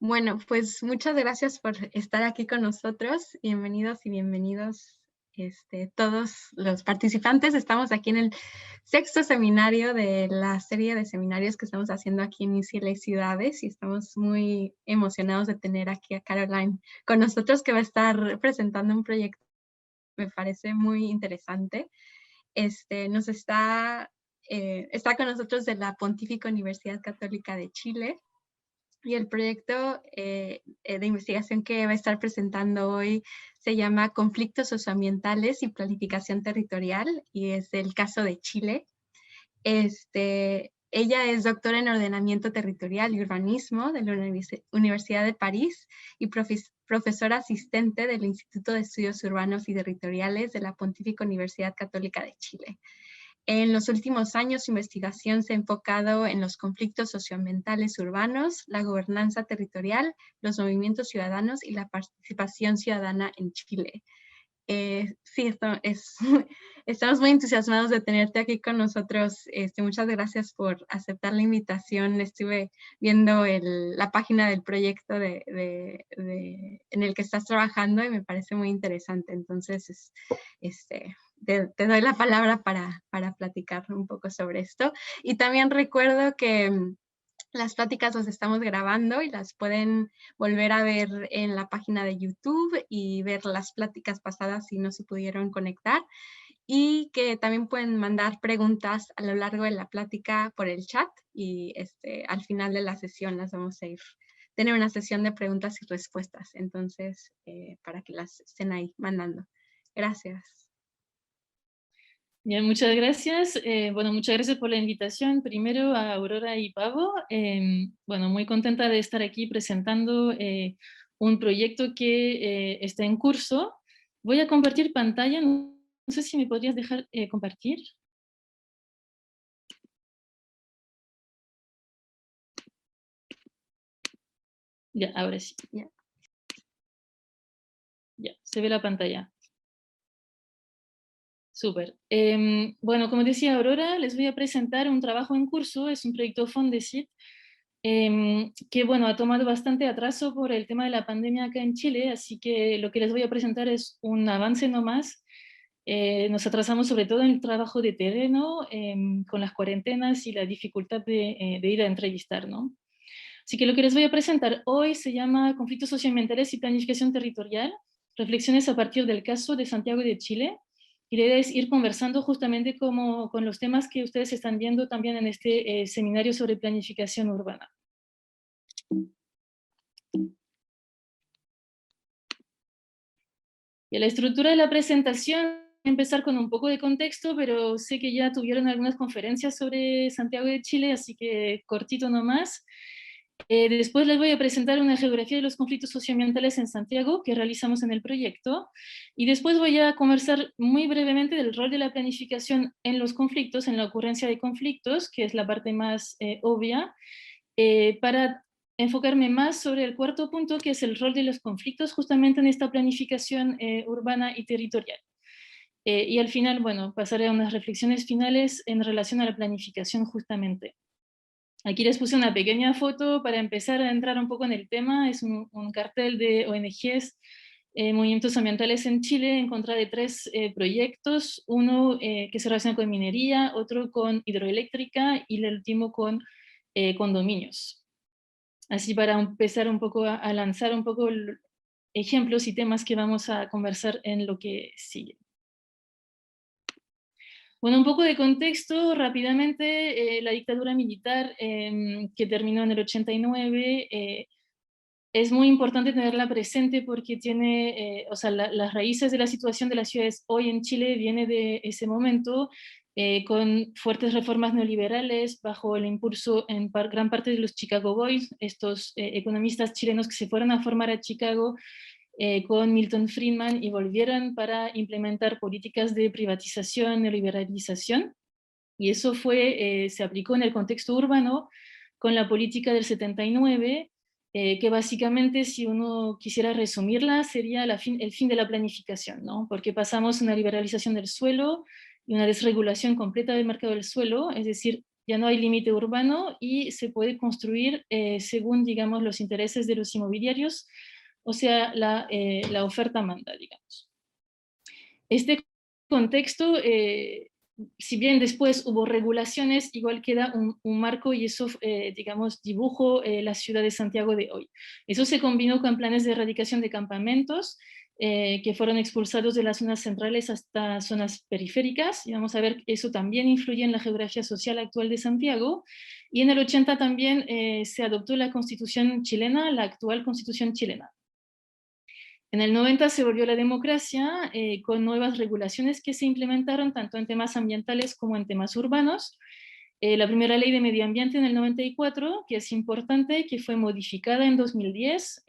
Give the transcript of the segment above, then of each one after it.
Bueno, pues muchas gracias por estar aquí con nosotros. Bienvenidos y bienvenidos todos los participantes. Estamos aquí en el sexto seminario de la serie de seminarios que estamos haciendo aquí en UCLA Ciudades y estamos muy emocionados de tener aquí a Caroline con nosotros, que va a estar presentando un proyecto que me parece muy interesante. Está con nosotros de la Pontificia Universidad Católica de Chile. Y el proyecto de investigación que va a estar presentando hoy se llama Conflictos Socioambientales y Planificación Territorial, y es el caso de Chile. Ella es doctora en Ordenamiento Territorial y Urbanismo de la Universidad de París y profesora asistente del Instituto de Estudios Urbanos y Territoriales de la Pontificia Universidad Católica de Chile. En los últimos años, su investigación se ha enfocado en los conflictos socioambientales urbanos, la gobernanza territorial, los movimientos ciudadanos y la participación ciudadana en Chile. Sí, estamos muy entusiasmados de tenerte aquí con nosotros. Muchas gracias por aceptar la invitación. Estuve viendo la página del proyecto en el que estás trabajando y me parece muy interesante. Entonces, te doy la palabra para platicar un poco sobre esto. Y también recuerdo que las pláticas las estamos grabando y las pueden volver a ver en la página de YouTube y ver las pláticas pasadas si no se pudieron conectar. Y que también pueden mandar preguntas a lo largo de la plática por el chat y al final de la sesión las vamos a tener una sesión de preguntas y respuestas. Entonces, para que las estén ahí mandando. Gracias. Bien, muchas gracias. Bueno, muchas gracias por la invitación. Primero a Aurora y Pavo. Bueno, muy contenta de estar aquí presentando un proyecto que está en curso. Voy a compartir pantalla. No sé si me podrías dejar compartir. Ya, ahora sí. Ya, se ve la pantalla. Súper. Bueno, como decía Aurora, les voy a presentar un trabajo en curso. Es un proyecto Fondesit que, bueno, ha tomado bastante atraso por el tema de la pandemia acá en Chile, así que lo que les voy a presentar es un avance nomás. Nos atrasamos sobre todo en el trabajo de terreno, con las cuarentenas y la dificultad de ir a entrevistar, ¿no? Así que lo que les voy a presentar hoy se llama Conflictos socioambientales y planificación territorial, reflexiones a partir del caso de Santiago de Chile. Y la idea es ir conversando justamente con los temas que ustedes están viendo también en este seminario sobre planificación urbana. Y la estructura de la presentación, voy a empezar con un poco de contexto, pero sé que ya tuvieron algunas conferencias sobre Santiago de Chile, así que cortito nomás. Después les voy a presentar una geografía de los conflictos socioambientales en Santiago que realizamos en el proyecto, y después voy a conversar muy brevemente del rol de la planificación en los conflictos, en la ocurrencia de conflictos, que es la parte más obvia, para enfocarme más sobre el cuarto punto, que es el rol de los conflictos justamente en esta planificación urbana y territorial. Y al final, bueno, pasaré a unas reflexiones finales en relación a la planificación justamente. Aquí les puse una pequeña foto para empezar a entrar un poco en el tema. Es un cartel de ONGs, movimientos ambientales en Chile, en contra de tres proyectos. Uno que se relaciona con minería, otro con hidroeléctrica y el último con condominios. Así para empezar un poco a lanzar un poco ejemplos y temas que vamos a conversar en lo que sigue. Bueno, un poco de contexto rápidamente. La dictadura militar que terminó en el 89 es muy importante tenerla presente porque tiene, o sea, las raíces de la situación de las ciudades hoy en Chile viene de ese momento, con fuertes reformas neoliberales bajo el impulso en gran parte de los Chicago Boys, estos economistas chilenos que se fueron a formar a Chicago con Milton Friedman y volvieron para implementar políticas de privatización, neoliberalización, y eso se aplicó en el contexto urbano con la política del 79, que básicamente, si uno quisiera resumirla, sería el fin de la planificación, ¿no? Porque pasamos una liberalización del suelo y una desregulación completa del mercado del suelo, es decir, ya no hay límite urbano y se puede construir según, digamos, los intereses de los inmobiliarios, o sea, la oferta manda, digamos. Este contexto, si bien después hubo regulaciones, igual queda un marco y eso, digamos, dibujó la ciudad de Santiago de hoy. Eso se combinó con planes de erradicación de campamentos que fueron expulsados de las zonas centrales hasta zonas periféricas, y vamos a ver que eso también influye en la geografía social actual de Santiago. Y en el 80 también se adoptó la Constitución chilena, la actual Constitución chilena. En el 90 se volvió la democracia con nuevas regulaciones que se implementaron tanto en temas ambientales como en temas urbanos. La primera ley de medio ambiente en el 94, que es importante, que fue modificada en 2010.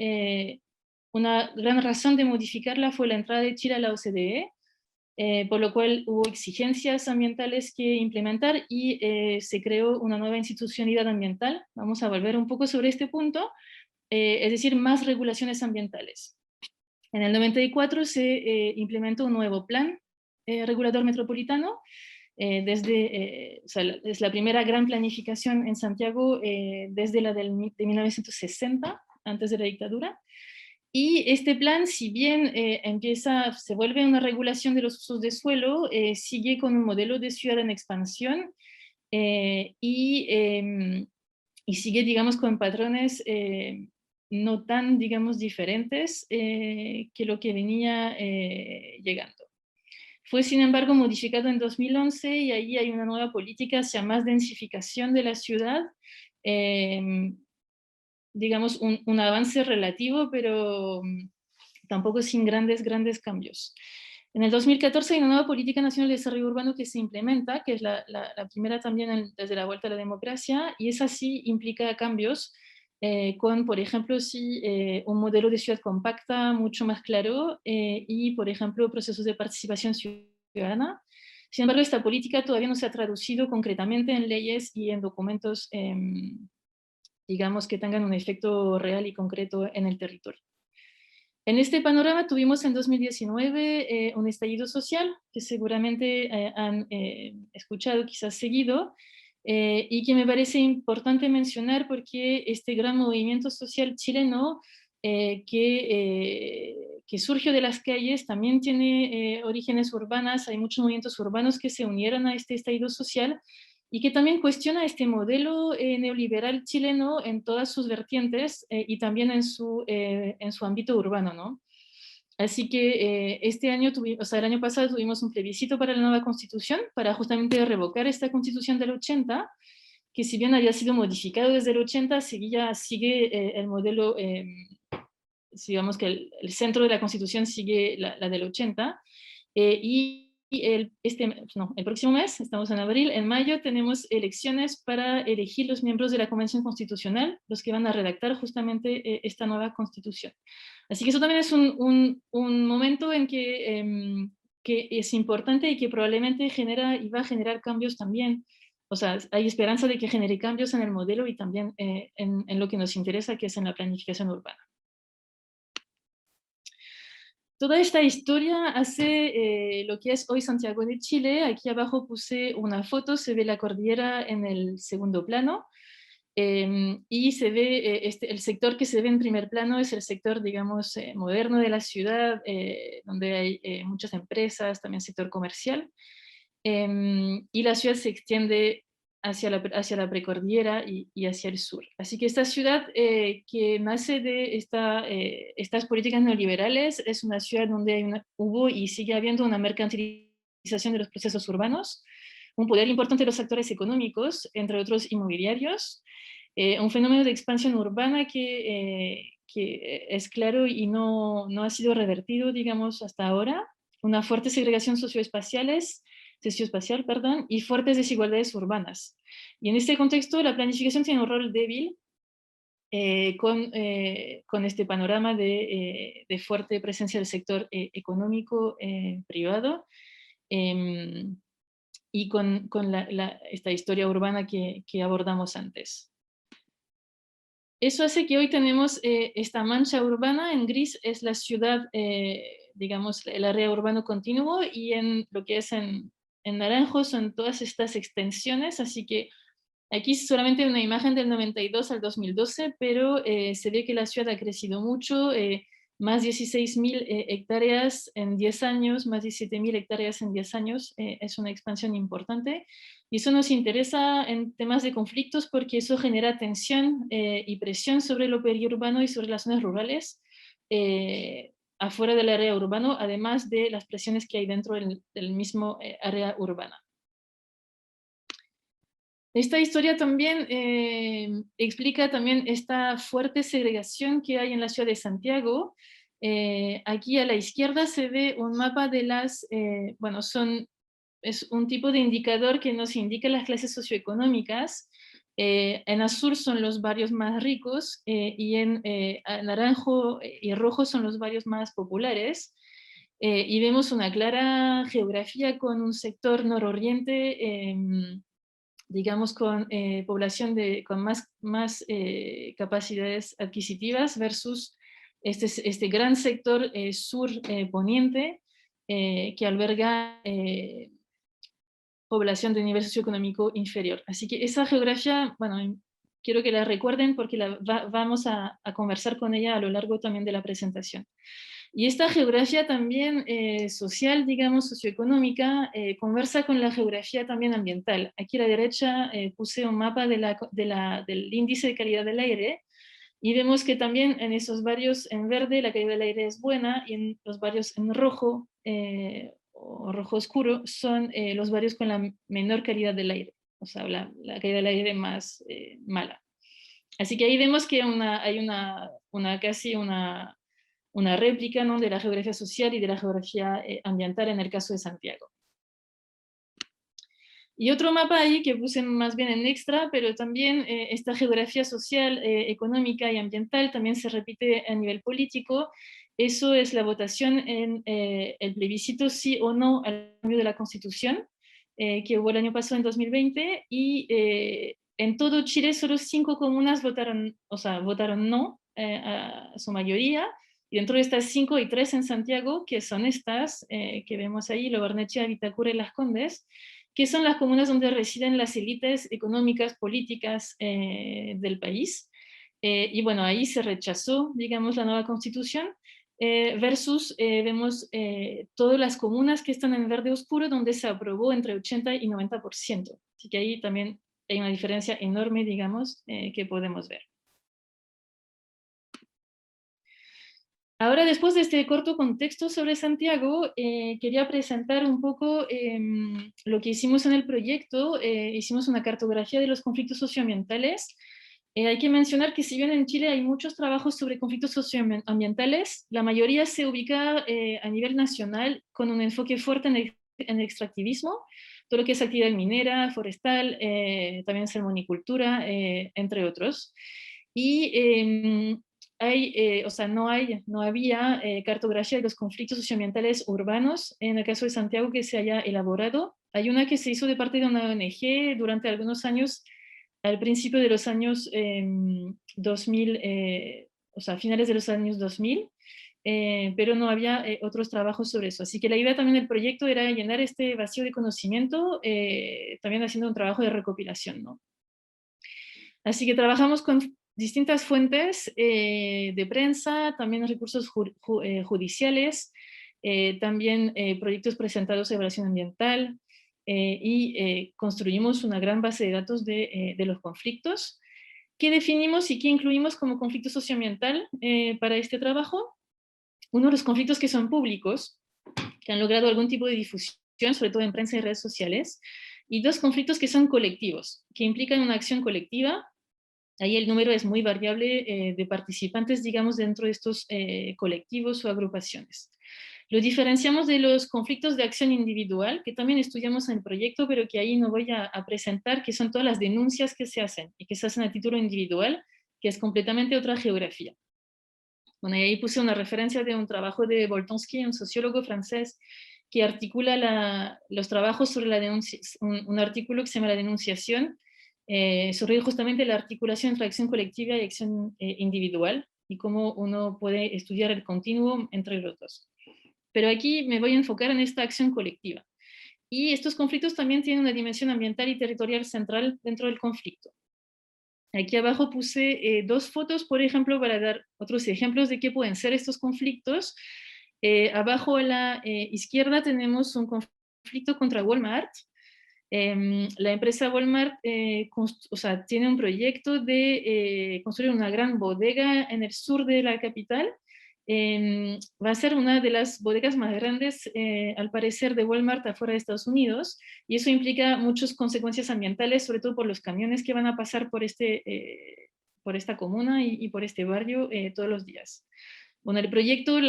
Una gran razón de modificarla fue la entrada de Chile a la OCDE, por lo cual hubo exigencias ambientales que implementar y se creó una nueva institucionalidad ambiental. Vamos a volver un poco sobre este punto, es decir, más regulaciones ambientales. En el 94 se implementó un nuevo plan regulador metropolitano, o sea, es la primera gran planificación en Santiago desde la de 1960, antes de la dictadura. Y este plan, si bien se vuelve una regulación de los usos de suelo, sigue con un modelo de ciudad en expansión y sigue, digamos, con patrones no tan, digamos, diferentes que lo que venía llegando. Fue, sin embargo, modificado en 2011 y ahí hay una nueva política hacia más densificación de la ciudad, digamos, un avance relativo, pero tampoco sin grandes cambios. En el 2014 hay una nueva Política Nacional de Desarrollo Urbano que se implementa, que es la primera también desde la vuelta a la democracia, y esa sí implica cambios con, por ejemplo, sí, un modelo de ciudad compacta mucho más claro y, por ejemplo, procesos de participación ciudadana. Sin embargo, esta política todavía no se ha traducido concretamente en leyes y en documentos, digamos, que tengan un efecto real y concreto en el territorio. En este panorama tuvimos en 2019 un estallido social que seguramente han escuchado, quizás seguido, y que me parece importante mencionar porque este gran movimiento social chileno que surgió de las calles también tiene orígenes urbanas. Hay muchos movimientos urbanos que se unieron a este estallido social y que también cuestiona este modelo neoliberal chileno en todas sus vertientes y también en su ámbito urbano, ¿no? Así que este año, el año pasado tuvimos un plebiscito para la nueva constitución, para justamente revocar esta constitución del 80, que si bien había sido modificado desde el 80, sigue el modelo, digamos que el centro de la constitución sigue la del 80, y el próximo mes, estamos en abril, en mayo tenemos elecciones para elegir los miembros de la Convención Constitucional, los que van a redactar justamente esta nueva constitución. Así que eso también es un momento en que es importante y que probablemente genera y va a generar cambios también. O sea, hay esperanza de que genere cambios en el modelo y también en lo que nos interesa, que es en la planificación urbana. Toda esta historia hace lo que es hoy Santiago de Chile. Aquí abajo puse una foto, se ve la cordillera en el segundo plano, y se ve, el sector que se ve en primer plano es el sector, digamos, moderno de la ciudad, donde hay muchas empresas, también sector comercial, y la ciudad se extiende hacia la precordillera y hacia el sur. Así que esta ciudad que nace de estas políticas neoliberales es una ciudad donde hubo y sigue habiendo una mercantilización de los procesos urbanos, un poder importante de los actores económicos, entre otros inmobiliarios, un fenómeno de expansión urbana que es claro y no ha sido revertido, digamos, hasta ahora, una fuerte segregación socioespacial, perdón, y fuertes desigualdades urbanas. Y en este contexto la planificación tiene un rol débil con este panorama de fuerte presencia del sector económico privado y con esta historia urbana que abordamos antes. Eso hace que hoy tenemos esta mancha urbana. En gris es la ciudad, digamos, el área urbano continuo, y en lo que es en naranjo son todas estas extensiones, así que Aquí solamente una imagen del 92 al 2012, pero se ve que la ciudad ha crecido mucho, más 16.000 hectáreas en 10 años, más 17.000 hectáreas en 10 años, es una expansión importante. Y eso nos interesa en temas de conflictos porque eso genera tensión y presión sobre lo periurbano y sobre las zonas rurales, afuera del área urbano, además de las presiones que hay dentro del mismo área urbana. Esta historia también explica también esta fuerte segregación que hay en la ciudad de Santiago. Aquí a la izquierda se ve un mapa de las, bueno, es un tipo de indicador que nos indica las clases socioeconómicas. En azul son los barrios más ricos y en naranjo y rojo son los barrios más populares. Y vemos una clara geografía con un sector nororiente digamos, con población con más capacidades adquisitivas versus este gran sector sur poniente que alberga población de nivel socioeconómico inferior. Así que esa geografía, bueno, quiero que la recuerden porque vamos a conversar con ella a lo largo también de la presentación. Y esta geografía también social, digamos, socioeconómica, conversa con la geografía también ambiental. Aquí a la derecha puse un mapa del índice de calidad del aire y vemos que también en esos barrios en verde la calidad del aire es buena y en los barrios en rojo o rojo oscuro son los barrios con la menor calidad del aire, o sea, la calidad del aire más mala. Así que ahí vemos que hay casi una réplica, ¿no?, de la geografía social y de la geografía ambiental en el caso de Santiago. Y otro mapa ahí que puse más bien en extra, pero también esta geografía social, económica y ambiental también se repite a nivel político. Eso es la votación en el plebiscito sí o no al cambio de la Constitución, que hubo el año pasado en 2020, y en todo Chile solo 5 comunas votaron no a su mayoría, y dentro de estas 5 hay 3 en Santiago, que son estas que vemos ahí, Lo Barnechea, Vitacura y Las Condes, que son las comunas donde residen las élites económicas, políticas del país. Y bueno, ahí se rechazó, digamos, la nueva constitución, versus vemos todas las comunas que están en verde oscuro, donde se aprobó entre 80 y 90%. Así que ahí también hay una diferencia enorme, digamos, que podemos ver. Ahora, después de este corto contexto sobre Santiago, quería presentar un poco lo que hicimos en el proyecto. Hicimos una cartografía de los conflictos socioambientales. Hay que mencionar que si bien en Chile hay muchos trabajos sobre conflictos socioambientales, la mayoría se ubica a nivel nacional con un enfoque fuerte en el extractivismo, todo lo que es actividad minera, forestal, también salmonicultura, entre otros. Y no había cartografía de los conflictos socioambientales urbanos en el caso de Santiago que se haya elaborado. Hay una que se hizo de parte de una ONG durante algunos años, al principio de los años 2000, finales de los años 2000, pero no había otros trabajos sobre eso. Así que la idea también del proyecto era llenar este vacío de conocimiento, también haciendo un trabajo de recopilación, ¿no? Así que trabajamos con distintas fuentes de prensa, también recursos judiciales, también proyectos presentados de evaluación ambiental y construimos una gran base de datos de los conflictos. ¿Qué definimos y qué incluimos como conflicto socioambiental para este trabajo? Uno de los conflictos que son públicos, que han logrado algún tipo de difusión, sobre todo en prensa y redes sociales, y 2 conflictos que son colectivos, que implican una acción colectiva. Ahí el número es muy variable de participantes, digamos, dentro de estos colectivos o agrupaciones. Lo diferenciamos de los conflictos de acción individual, que también estudiamos en el proyecto, pero que ahí no voy a presentar, que son todas las denuncias que se hacen, y que se hacen a título individual, que es completamente otra geografía. Bueno, y ahí puse una referencia de un trabajo de Boltanski, un sociólogo francés, que articula los trabajos sobre la denuncia, un artículo que se llama La denunciación, sobre justamente la articulación entre acción colectiva y acción individual, y cómo uno puede estudiar el continuum entre los dos. Pero aquí me voy a enfocar en esta acción colectiva. Y estos conflictos también tienen una dimensión ambiental y territorial central dentro del conflicto. Aquí abajo puse dos fotos, por ejemplo, para dar otros ejemplos de qué pueden ser estos conflictos. Abajo a la izquierda tenemos un conflicto contra Walmart. La empresa Walmart tiene un proyecto de construir una gran bodega en el sur de la capital. Va a ser una de las bodegas más grandes, al parecer, de Walmart afuera de Estados Unidos, y eso implica muchas consecuencias ambientales, sobre todo por los camiones que van a pasar por esta comuna y por este barrio todos los días. Bueno, el proyecto,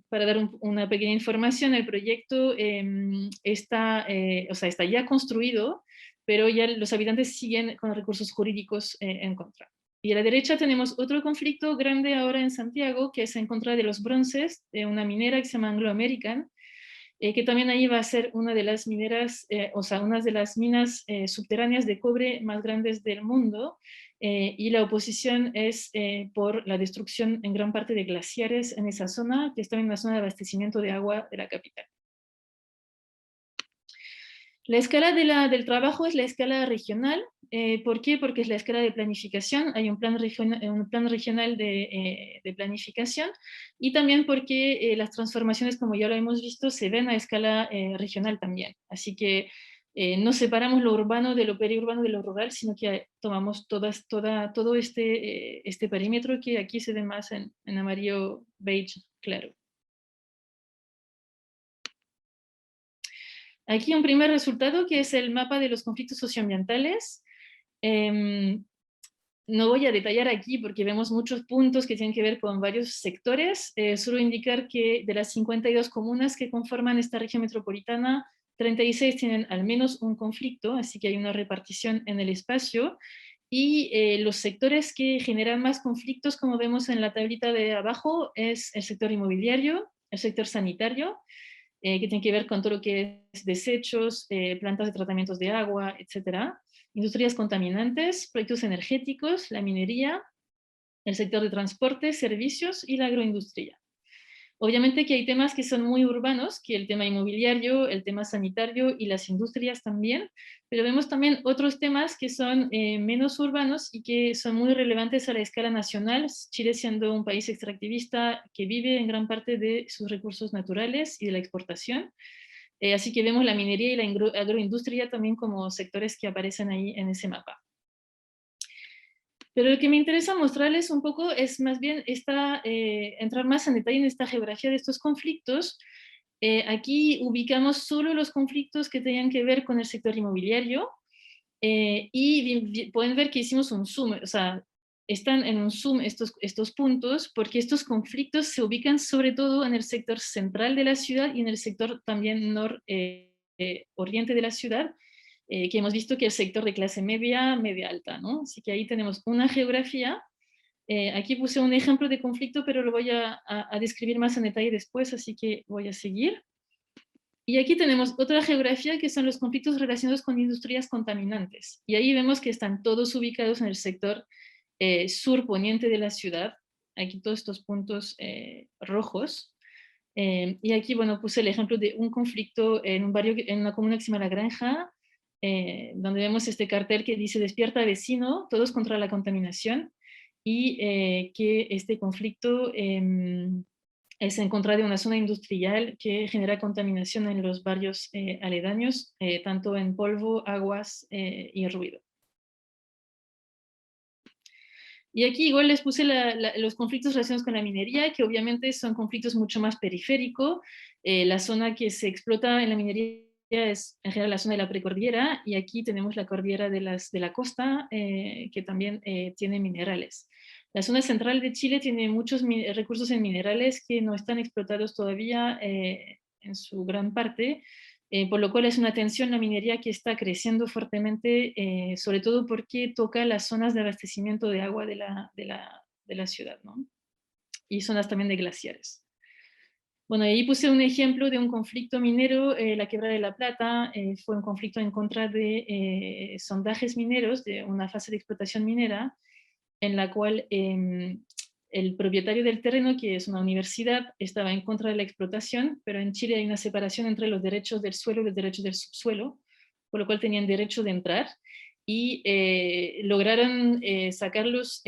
para dar una pequeña información, el proyecto está ya construido, pero ya los habitantes siguen con recursos jurídicos en contra. Y a la derecha tenemos otro conflicto grande ahora en Santiago, que es en contra de los bronces de una minera que se llama Anglo American, que también ahí va a ser una de las mineras, una de las minas subterráneas de cobre más grandes del mundo, y la oposición es por la destrucción en gran parte de glaciares en esa zona, que está en una zona de abastecimiento de agua de la capital. La escala del trabajo es la escala regional. ¿Por qué? Porque es la escala de planificación. Hay un plan regional de planificación, y también porque las transformaciones, como ya lo hemos visto, se ven a escala regional también. Así que no separamos lo urbano de lo periurbano de lo rural, sino que tomamos todo este perímetro, que aquí se ve más en amarillo beige claro. Aquí un primer resultado, que es el mapa de los conflictos socioambientales. No voy a detallar aquí porque vemos muchos puntos que tienen que ver con varios sectores. Solo indicar que de las 52 comunas que conforman esta región metropolitana, 36 tienen al menos un conflicto, así que hay una repartición en el espacio. Y los sectores que generan más conflictos, como vemos en la tablita de abajo, es el sector inmobiliario, el sector sanitario, que tiene que ver con todo lo que es desechos, plantas de tratamientos de agua, etc. Industrias contaminantes, proyectos energéticos, la minería, el sector de transporte, servicios y la agroindustria. Obviamente que hay temas que son muy urbanos, que el tema inmobiliario, el tema sanitario y las industrias también, pero vemos también otros temas que son menos urbanos y que son muy relevantes a la escala nacional, Chile siendo un país extractivista que vive en gran parte de sus recursos naturales y de la exportación. Así que vemos la minería y la agroindustria también como sectores que aparecen ahí en ese mapa. Pero lo que me interesa mostrarles un poco es más bien entrar más en detalle en esta geografía de estos conflictos. Aquí ubicamos solo los conflictos que tenían que ver con el sector inmobiliario, y pueden ver que hicimos un zoom, o sea, están en un zoom estos puntos, porque estos conflictos se ubican sobre todo en el sector central de la ciudad y en el sector también oriente de la ciudad, que hemos visto que el sector de clase media, media alta, ¿no? Así que ahí tenemos una geografía. Aquí puse un ejemplo de conflicto, pero lo voy a describir más en detalle después, así que voy a seguir. Y aquí tenemos otra geografía, que son los conflictos relacionados con industrias contaminantes. Y ahí vemos que están todos ubicados en el sector sur poniente de la ciudad. Aquí todos estos puntos rojos. Y aquí, bueno, puse el ejemplo de un conflicto en un barrio, en una comuna que se llama La Granja, donde vemos este cartel que dice: despierta vecino, todos contra la contaminación, y que este conflicto es en contra de una zona industrial que genera contaminación en los barrios aledaños, tanto en polvo, aguas y ruido. Y aquí igual les puse los conflictos relacionados con la minería, que obviamente son conflictos mucho más periféricos. La zona que se explota en la minería es en general la zona de la precordillera, y aquí tenemos la cordillera de la costa, que también tiene minerales. La zona central de Chile tiene muchos recursos en minerales que no están explotados todavía en su gran parte, por lo cual es una tensión la minería que está creciendo fuertemente, sobre todo porque toca las zonas de abastecimiento de agua de la ciudad, ¿no? Y zonas también de glaciares. Bueno, ahí puse un ejemplo de un conflicto minero, la Quebrada de la Plata. Fue un conflicto en contra de sondajes mineros, de una fase de explotación minera, en la cual el propietario del terreno, que es una universidad, estaba en contra de la explotación, pero en Chile hay una separación entre los derechos del suelo y los derechos del subsuelo, por lo cual tenían derecho de entrar, y lograron sacarlos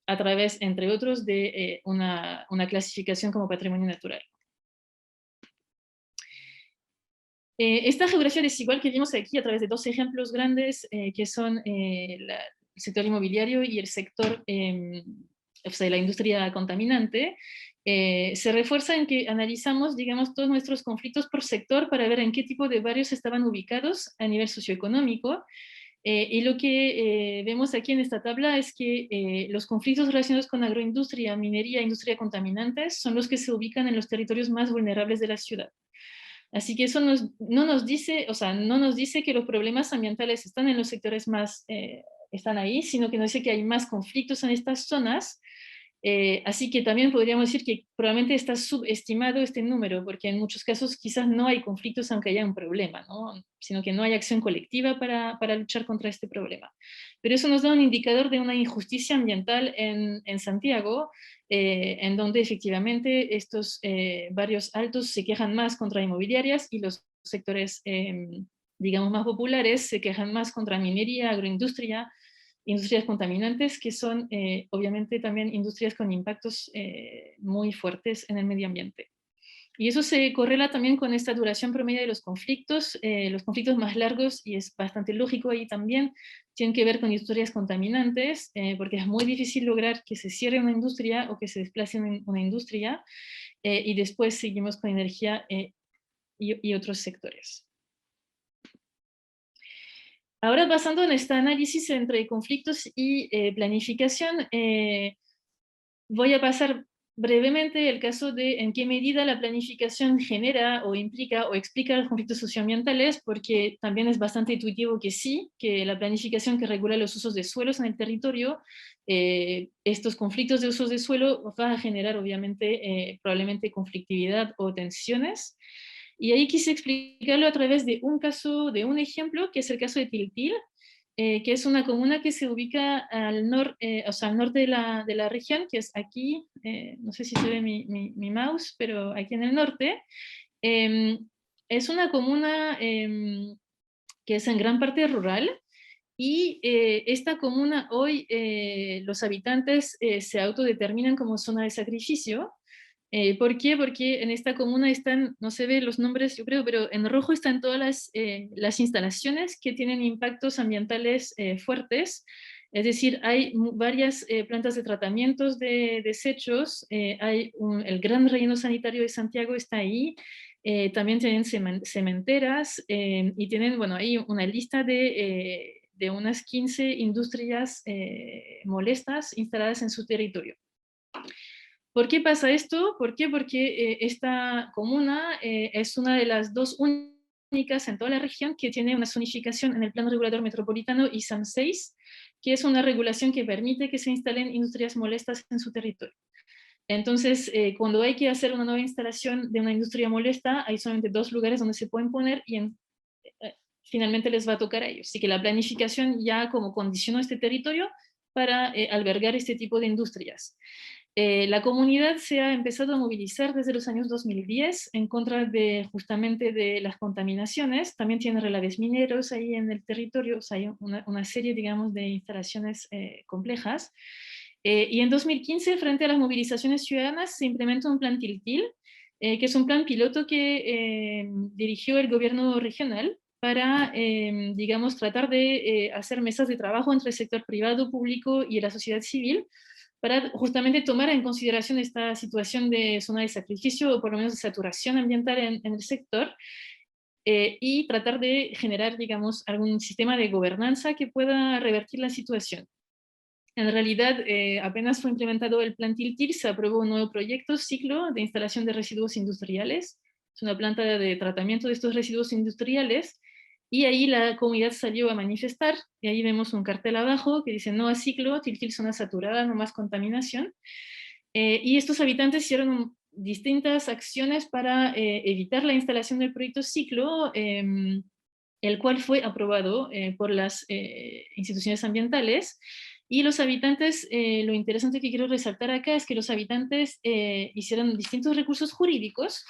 a través, entre otros, de una clasificación como patrimonio natural. Esta geografía desigual que vimos aquí a través de dos ejemplos grandes, que son el sector inmobiliario y el sector, o sea, la industria contaminante, se refuerza en que analizamos, digamos, todos nuestros conflictos por sector para ver en qué tipo de barrios estaban ubicados a nivel socioeconómico. Y lo que vemos aquí en esta tabla es que los conflictos relacionados con agroindustria, minería e industria contaminantes son los que se ubican en los territorios más vulnerables de la ciudad. Así que eso no nos dice, o sea, no nos dice que los problemas ambientales están en los sectores más, están ahí, sino que nos dice que hay más conflictos en estas zonas. Así que también podríamos decir que probablemente está subestimado este número, porque en muchos casos quizás no hay conflictos aunque haya un problema, ¿no? Sino que no hay acción colectiva para luchar contra este problema. Pero eso nos da un indicador de una injusticia ambiental en Santiago, en donde efectivamente estos barrios altos se quejan más contra inmobiliarias y los sectores, digamos, más populares se quejan más contra minería, agroindustria, industrias contaminantes, que son obviamente también industrias con impactos muy fuertes en el medio ambiente. Y eso se correla también con esta duración promedio de los conflictos más largos, y es bastante lógico ahí también, tienen que ver con industrias contaminantes, porque es muy difícil lograr que se cierre una industria o que se desplace una industria, y después seguimos con energía y otros sectores. Ahora, basando en este análisis entre conflictos y planificación, voy a pasar brevemente el caso de en qué medida la planificación genera o implica o explica los conflictos socioambientales, porque también es bastante intuitivo que sí, que la planificación que regula los usos de suelos en el territorio, estos conflictos de usos de suelo va a generar obviamente probablemente conflictividad o tensiones. Y ahí quise explicarlo a través de un caso, de un ejemplo, que es el caso de Tiltil, que es una comuna que se ubica o sea, al norte de la región, que es aquí, no sé si se ve mi mouse, pero aquí en el norte. Es una comuna que es en gran parte rural, y esta comuna hoy, los habitantes se autodeterminan como zona de sacrificio. ¿Por qué? Porque en esta comuna están, no se ven los nombres, yo creo, pero en rojo están todas las instalaciones que tienen impactos ambientales fuertes. Es decir, hay varias plantas de tratamientos de desechos, el gran relleno sanitario de Santiago está ahí, también tienen cementeras, y tienen, bueno, ahí una lista de unas 15 industrias molestas instaladas en su territorio. ¿Por qué pasa esto? ¿Por qué? Porque esta comuna es una de las dos únicas en toda la región que tiene una zonificación en el Plan Regulador Metropolitano ISAM 6, que es una regulación que permite que se instalen industrias molestas en su territorio. Entonces, cuando hay que hacer una nueva instalación de una industria molesta, hay solamente dos lugares donde se pueden poner, y finalmente les va a tocar a ellos. Así que la planificación ya como condicionó este territorio para albergar este tipo de industrias. La comunidad se ha empezado a movilizar desde los años 2010 en contra de justamente de las contaminaciones. También tiene relaves mineros ahí en el territorio, o sea, hay una serie, digamos, de instalaciones complejas. Y en 2015, frente a las movilizaciones ciudadanas, se implementó un plan Tiltil, que es un plan piloto que dirigió el gobierno regional para, digamos, tratar de hacer mesas de trabajo entre el sector privado, público y la sociedad civil, para justamente tomar en consideración esta situación de zona de sacrificio, o por lo menos de saturación ambiental en el sector, y tratar de generar, digamos, algún sistema de gobernanza que pueda revertir la situación. En realidad, apenas fue implementado el plan Tiltil, se aprobó un nuevo proyecto, ciclo de instalación de residuos industriales. Es una planta de tratamiento de estos residuos industriales, y ahí la comunidad salió a manifestar, y ahí vemos un cartel abajo que dice no a ciclo, Tiltil zona saturada, no más contaminación. Y estos habitantes hicieron distintas acciones para evitar la instalación del proyecto ciclo, el cual fue aprobado por las instituciones ambientales. Y los habitantes, lo interesante que quiero resaltar acá es que los habitantes hicieron distintos recursos jurídicos,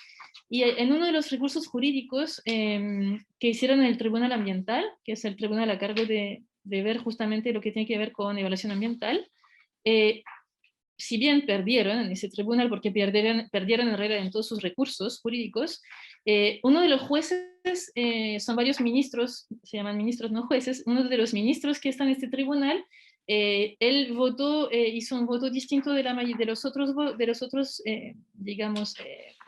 y en uno de los recursos jurídicos que hicieron en el Tribunal Ambiental, que es el tribunal a cargo de ver justamente lo que tiene que ver con evaluación ambiental, eh, si bien perdieron en ese tribunal, porque perdieron en realidad en todos sus recursos jurídicos, uno de los jueces, son varios ministros, se llaman ministros no jueces, uno de los ministros que está en este tribunal, él votó, hizo un voto distinto de los otros digamos,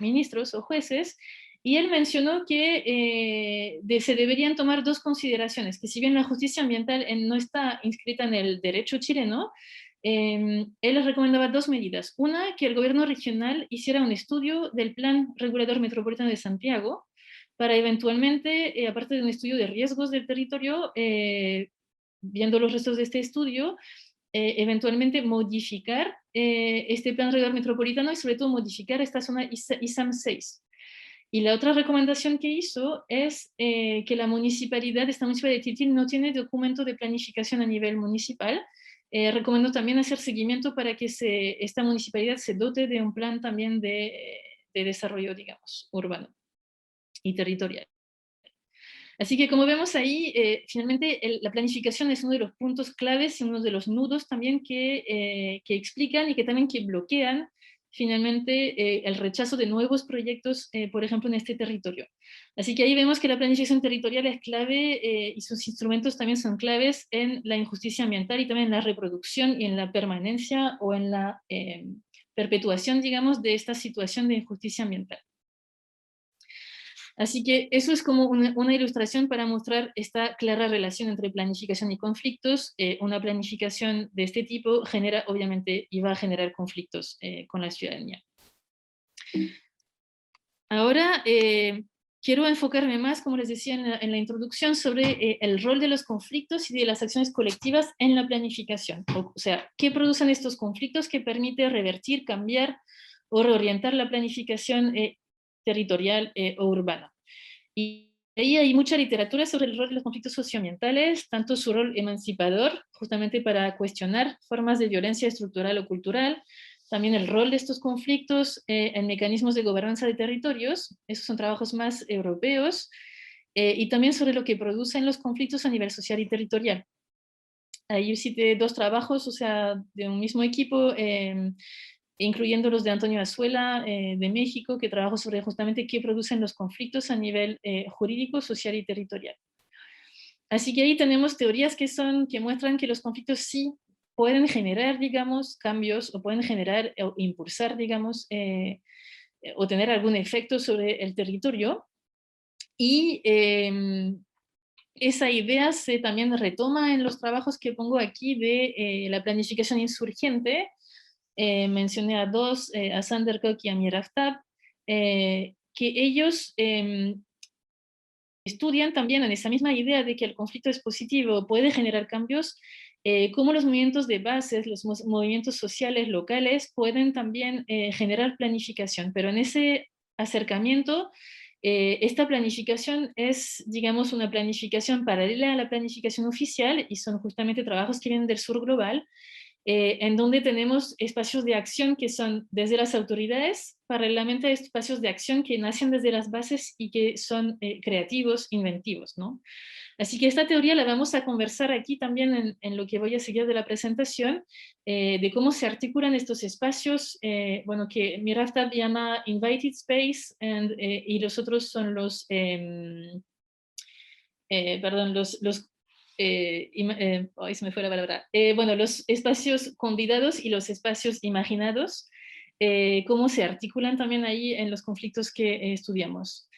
ministros o jueces, y él mencionó que se deberían tomar dos consideraciones, que si bien la justicia ambiental no está inscrita en el derecho chileno, él les recomendaba dos medidas. Una, que el gobierno regional hiciera un estudio del Plan Regulador Metropolitano de Santiago, para eventualmente, aparte de un estudio de riesgos del territorio, viendo los restos de este estudio, eventualmente modificar este Plan Regulador Metropolitano y sobre todo modificar esta zona ISAM 6. Y la otra recomendación que hizo es que esta municipalidad de Tiltil no tiene documento de planificación a nivel municipal. Recomiendo también hacer seguimiento para que esta municipalidad se dote de un plan también de desarrollo, digamos, urbano y territorial. Así que como vemos ahí, finalmente la planificación es uno de los puntos claves y uno de los nudos también que explican y que también que bloquean finalmente el rechazo de nuevos proyectos, por ejemplo, en este territorio. Así que ahí vemos que la planificación territorial es clave y sus instrumentos también son claves en la injusticia ambiental y también en la reproducción y en la permanencia o en la perpetuación, digamos, de esta situación de injusticia ambiental. Así que eso es como una ilustración para mostrar esta clara relación entre planificación y conflictos. Una planificación de este tipo genera, obviamente, y va a generar conflictos con la ciudadanía. Ahora quiero enfocarme más, como les decía en la introducción, sobre el rol de los conflictos y de las acciones colectivas en la planificación. O sea, ¿qué producen estos conflictos que permite revertir, cambiar o reorientar la planificación territorial o urbana? Y ahí hay mucha literatura sobre el rol de los conflictos socioambientales, tanto su rol emancipador, justamente para cuestionar formas de violencia estructural o cultural, también el rol de estos conflictos en mecanismos de gobernanza de territorios, esos son trabajos más europeos, y también sobre lo que producen los conflictos a nivel social y territorial. Ahí cité dos trabajos, o sea, de un mismo equipo, incluyendo los de Antonio Azuela, de México, que trabajó sobre justamente qué producen los conflictos a nivel jurídico, social y territorial. Así que ahí tenemos teorías que muestran que los conflictos sí pueden generar, digamos, cambios, o pueden generar o impulsar, digamos, o tener algún efecto sobre el territorio. Y esa idea se también retoma en los trabajos que pongo aquí de la planificación insurgente. Mencioné a dos, a Sander Koch y a Miraftab, que ellos estudian también en esa misma idea de que el conflicto es positivo, puede generar cambios, cómo los movimientos de bases, los movimientos sociales locales pueden también generar planificación, pero en ese acercamiento, esta planificación es, digamos, una planificación paralela a la planificación oficial y son justamente trabajos que vienen del sur global, en donde tenemos espacios de acción que son desde las autoridades, paralelamente a espacios de acción que nacen desde las bases y que son creativos, inventivos, ¿no? Así que esta teoría la vamos a conversar aquí también en lo que voy a seguir de la presentación, de cómo se articulan estos espacios, bueno, que Miraftab llama Invited Space, y los otros son los, perdón, ay, se me fue la palabra. Bueno, los espacios convidados y los espacios imaginados, cómo se articulan también ahí en los conflictos que estudiamos.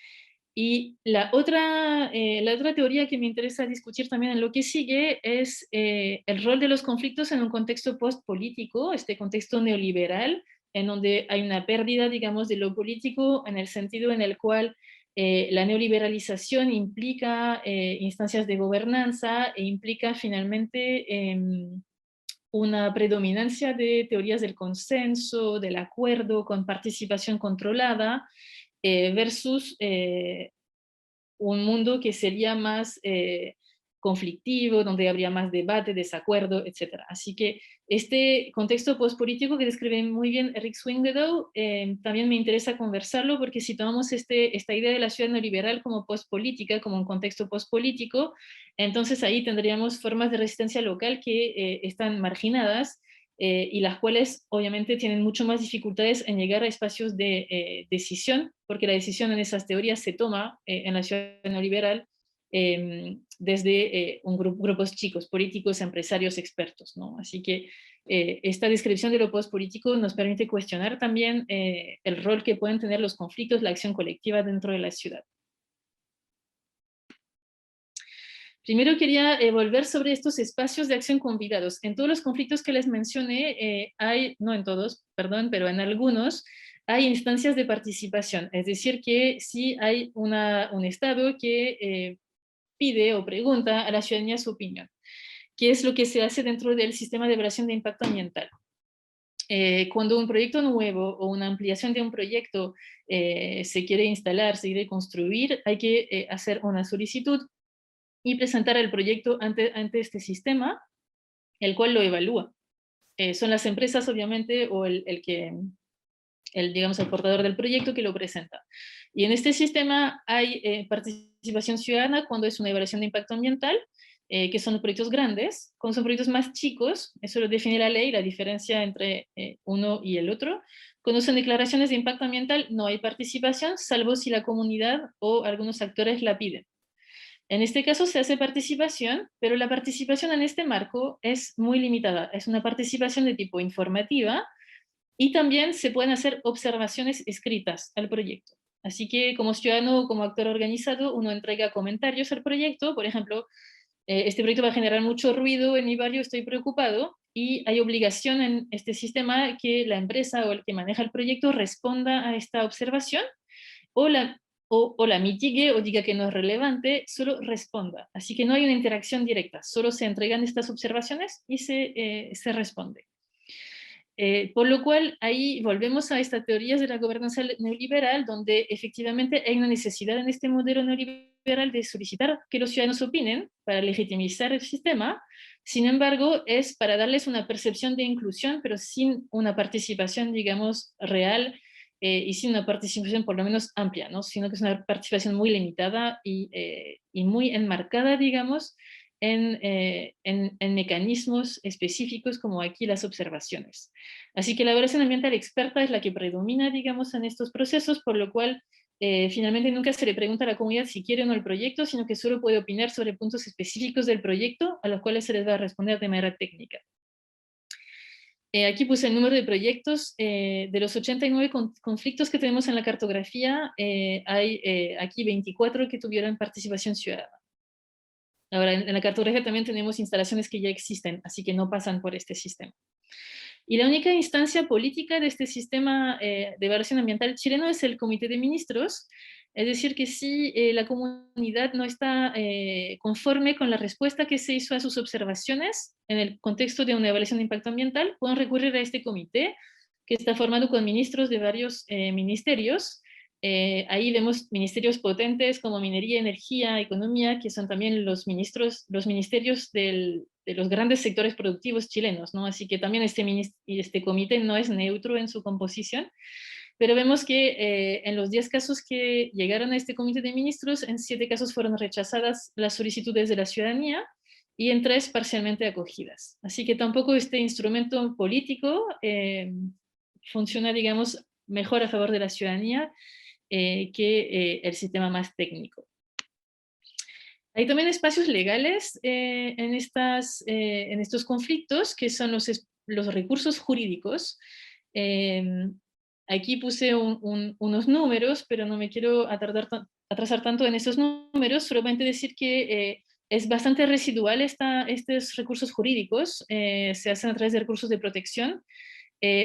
Y la otra teoría que me interesa discutir también en lo que sigue es el rol de los conflictos en un contexto post-político, este contexto neoliberal, en donde hay una pérdida, digamos, de lo político, en el sentido en el cual la neoliberalización implica instancias de gobernanza e implica finalmente una predominancia de teorías del consenso, del acuerdo, con participación controlada, versus un mundo que sería más conflictivo, donde habría más debate, desacuerdo, etc. Así que este contexto postpolítico que describe muy bien Eric Swingedow, también me interesa conversarlo, porque si tomamos esta idea de la ciudad neoliberal como postpolítica, como un contexto postpolítico, entonces ahí tendríamos formas de resistencia local que están marginadas, y las cuales obviamente tienen mucho más dificultades en llegar a espacios de decisión, porque la decisión en esas teorías se toma en la ciudad neoliberal desde grupos chicos, políticos, empresarios, expertos, ¿no? Así que esta descripción de lo postpolítico nos permite cuestionar también el rol que pueden tener los conflictos, la acción colectiva dentro de la ciudad. Primero quería volver sobre estos espacios de acción convidados. En todos los conflictos que les mencioné, no en todos, perdón, pero en algunos, hay instancias de participación. Es decir, que sí hay un Estado que pide o pregunta a la ciudadanía su opinión. ¿Qué es lo que se hace dentro del sistema de evaluación de impacto ambiental? Cuando un proyecto nuevo o una ampliación de un proyecto se quiere instalar, se quiere construir, hay que hacer una solicitud y presentar el proyecto ante este sistema, el cual lo evalúa. Son las empresas, obviamente, o digamos, el portador del proyecto que lo presenta. Y en este sistema hay participación ciudadana cuando es una evaluación de impacto ambiental, que son proyectos grandes. Cuando son proyectos más chicos, eso lo define la ley, la diferencia entre uno y el otro. Cuando son declaraciones de impacto ambiental, no hay participación, salvo si la comunidad o algunos actores la piden. En este caso se hace participación, pero la participación en este marco es muy limitada. Es una participación de tipo informativa y también se pueden hacer observaciones escritas al proyecto. Así que como ciudadano o como actor organizado, uno entrega comentarios al proyecto. Por ejemplo, este proyecto va a generar mucho ruido en mi barrio, estoy preocupado, y hay obligación en este sistema que la empresa o el que maneja el proyecto responda a esta observación, o la mitigue o diga que no es relevante, solo responda. Así que no hay una interacción directa, solo se entregan estas observaciones y se responde. Por lo cual, ahí volvemos a estas teorías de la gobernanza neoliberal, donde efectivamente hay una necesidad en este modelo neoliberal de solicitar que los ciudadanos opinen para legitimizar el sistema. Sin embargo, es para darles una percepción de inclusión, pero sin una participación, digamos, real, y sin una participación por lo menos amplia, ¿no? Sino que es una participación muy limitada y muy enmarcada, digamos, en mecanismos específicos como aquí las observaciones. Así que la evaluación ambiental experta es la que predomina, digamos, en estos procesos, por lo cual finalmente nunca se le pregunta a la comunidad si quiere o no el proyecto, sino que solo puede opinar sobre puntos específicos del proyecto, a los cuales se les va a responder de manera técnica. Aquí puse el número de proyectos. De los 89 conflictos que tenemos en la cartografía, hay aquí 24 que tuvieron participación ciudadana. Ahora, en la cartografía también tenemos instalaciones que ya existen, así que no pasan por este sistema. Y la única instancia política de este sistema de evaluación ambiental chileno es el Comité de Ministros. Es decir, que si la comunidad no está conforme con la respuesta que se hizo a sus observaciones en el contexto de una evaluación de impacto ambiental, pueden recurrir a este comité, que está formado con ministros de varios ministerios. Ahí vemos ministerios potentes como Minería, Energía, Economía, que son también los ministerios de los grandes sectores productivos chilenos, ¿no? Así que también este comité no es neutro en su composición, pero vemos que en los 10 casos que llegaron a este comité de ministros, en 7 casos fueron rechazadas las solicitudes de la ciudadanía y en 3 parcialmente acogidas. Así que tampoco este instrumento político funciona, digamos, mejor a favor de la ciudadanía que el sistema más técnico. Hay también espacios legales en estos conflictos, que son los recursos jurídicos. Aquí puse unos números, pero no me quiero atrasar tanto en esos números, solamente decir que es bastante residual estos recursos jurídicos, se hacen a través de recursos de protección,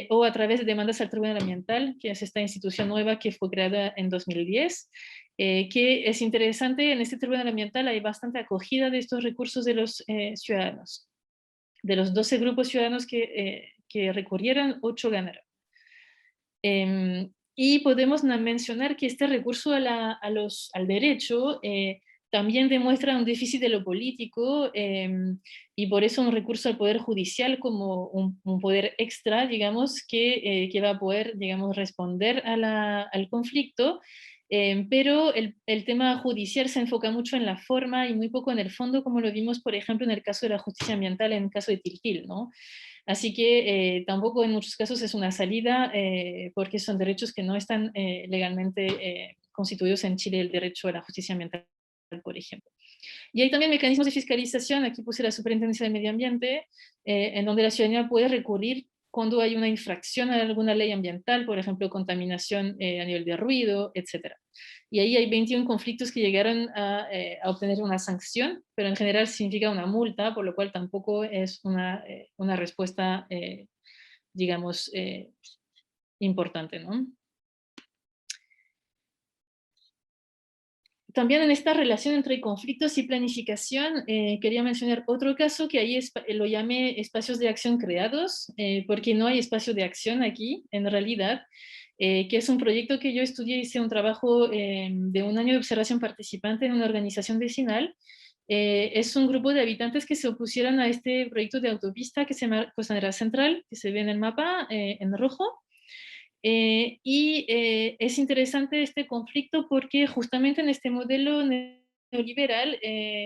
o a través de demandas al Tribunal Ambiental, que es esta institución nueva que fue creada en 2010, que es interesante. En este Tribunal Ambiental hay bastante acogida de estos recursos de los ciudadanos. De los 12 grupos ciudadanos que recurrieron, 8 ganaron. Y podemos mencionar que este recurso al derecho también demuestra un déficit de lo político y por eso un recurso al poder judicial como un poder extra, digamos, que va a poder, digamos, responder al conflicto. Pero el tema judicial se enfoca mucho en la forma y muy poco en el fondo, como lo vimos, por ejemplo, en el caso de la justicia ambiental, en el caso de Tilquil, ¿no? Así que tampoco en muchos casos es una salida, porque son derechos que no están legalmente constituidos en Chile, el derecho a la justicia ambiental, por ejemplo. Y hay también mecanismos de fiscalización, aquí puse la Superintendencia del Medio Ambiente, en donde la ciudadanía puede recurrir cuando hay una infracción a alguna ley ambiental, por ejemplo, contaminación a nivel de ruido, etc. Y ahí hay 21 conflictos que llegaron a obtener una sanción, pero en general significa una multa, por lo cual tampoco es una respuesta, digamos, importante, ¿no? También en esta relación entre conflictos y planificación, quería mencionar otro caso que ahí lo llamé espacios de acción creados, porque no hay espacio de acción aquí, en realidad, que es un proyecto que yo estudié, hice un trabajo de un año de observación participante en una organización vecinal. Es un grupo de habitantes que se opusieron a este proyecto de autopista que se llama Costanera Central, que se ve en el mapa en rojo. Es interesante este conflicto porque justamente en este modelo neoliberal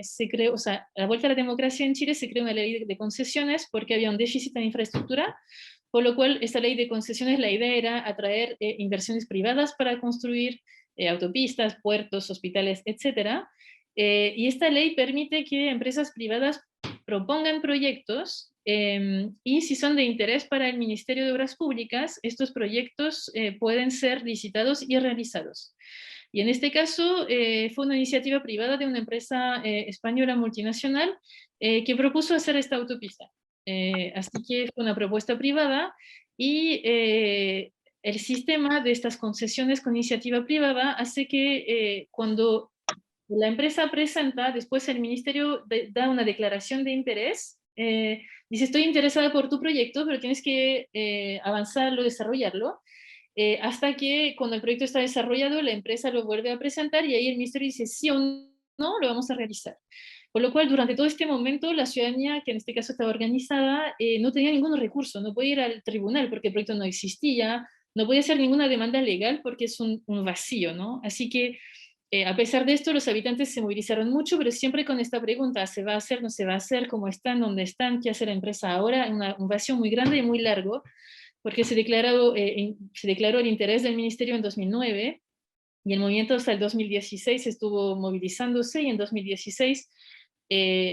se creó, o sea, a la vuelta a la democracia en Chile se creó una ley de concesiones porque había un déficit en infraestructura, por lo cual esta ley de concesiones, la idea era atraer inversiones privadas para construir autopistas, puertos, hospitales, etc. Y esta ley permite que empresas privadas propongan proyectos y si son de interés para el Ministerio de Obras Públicas, estos proyectos pueden ser licitados y realizados. Y en este caso fue una iniciativa privada de una empresa española multinacional que propuso hacer esta autopista. Así que fue una propuesta privada y el sistema de estas concesiones con iniciativa privada hace que cuando la empresa presenta, después el ministerio da una declaración de interés, dice estoy interesada por tu proyecto, pero tienes que avanzarlo, desarrollarlo, hasta que cuando el proyecto está desarrollado, la empresa lo vuelve a presentar y ahí el ministerio dice sí o no, lo vamos a realizar. Por lo cual, durante todo este momento, la ciudadanía, que en este caso estaba organizada, no tenía ningún recurso, no podía ir al tribunal porque el proyecto no existía, no podía hacer ninguna demanda legal porque es un vacío, ¿no? Así que a pesar de esto, los habitantes se movilizaron mucho, pero siempre con esta pregunta, ¿se va a hacer, no se va a hacer? ¿Cómo están? ¿Dónde están? ¿Qué hace la empresa ahora? Un vacío muy grande y muy largo, porque se declaró el interés del ministerio en 2009 y el movimiento hasta el 2016 estuvo movilizándose y en 2016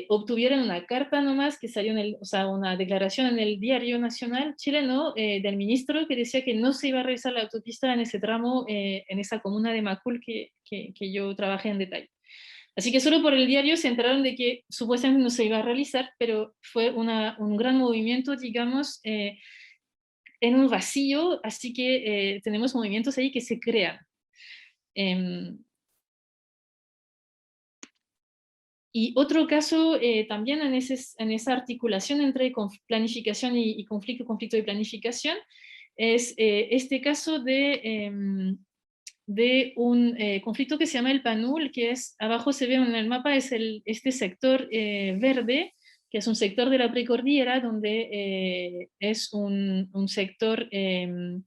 obtuvieron una carta nomás que salió o sea, una declaración en el Diario Nacional chileno del ministro que decía que no se iba a realizar la autopista en ese tramo, en esa comuna de Macul que yo trabajé en detalle. Así que solo por el diario se enteraron de que supuestamente no se iba a realizar, pero fue un gran movimiento, digamos, en un vacío, así que tenemos movimientos ahí que se crean. Em, Y otro caso también en esa articulación entre planificación y conflicto, conflicto y planificación, es este caso de un conflicto que se llama el PANUL, que es, abajo se ve en el mapa, es este sector verde, que es un sector de la precordillera, donde es un sector que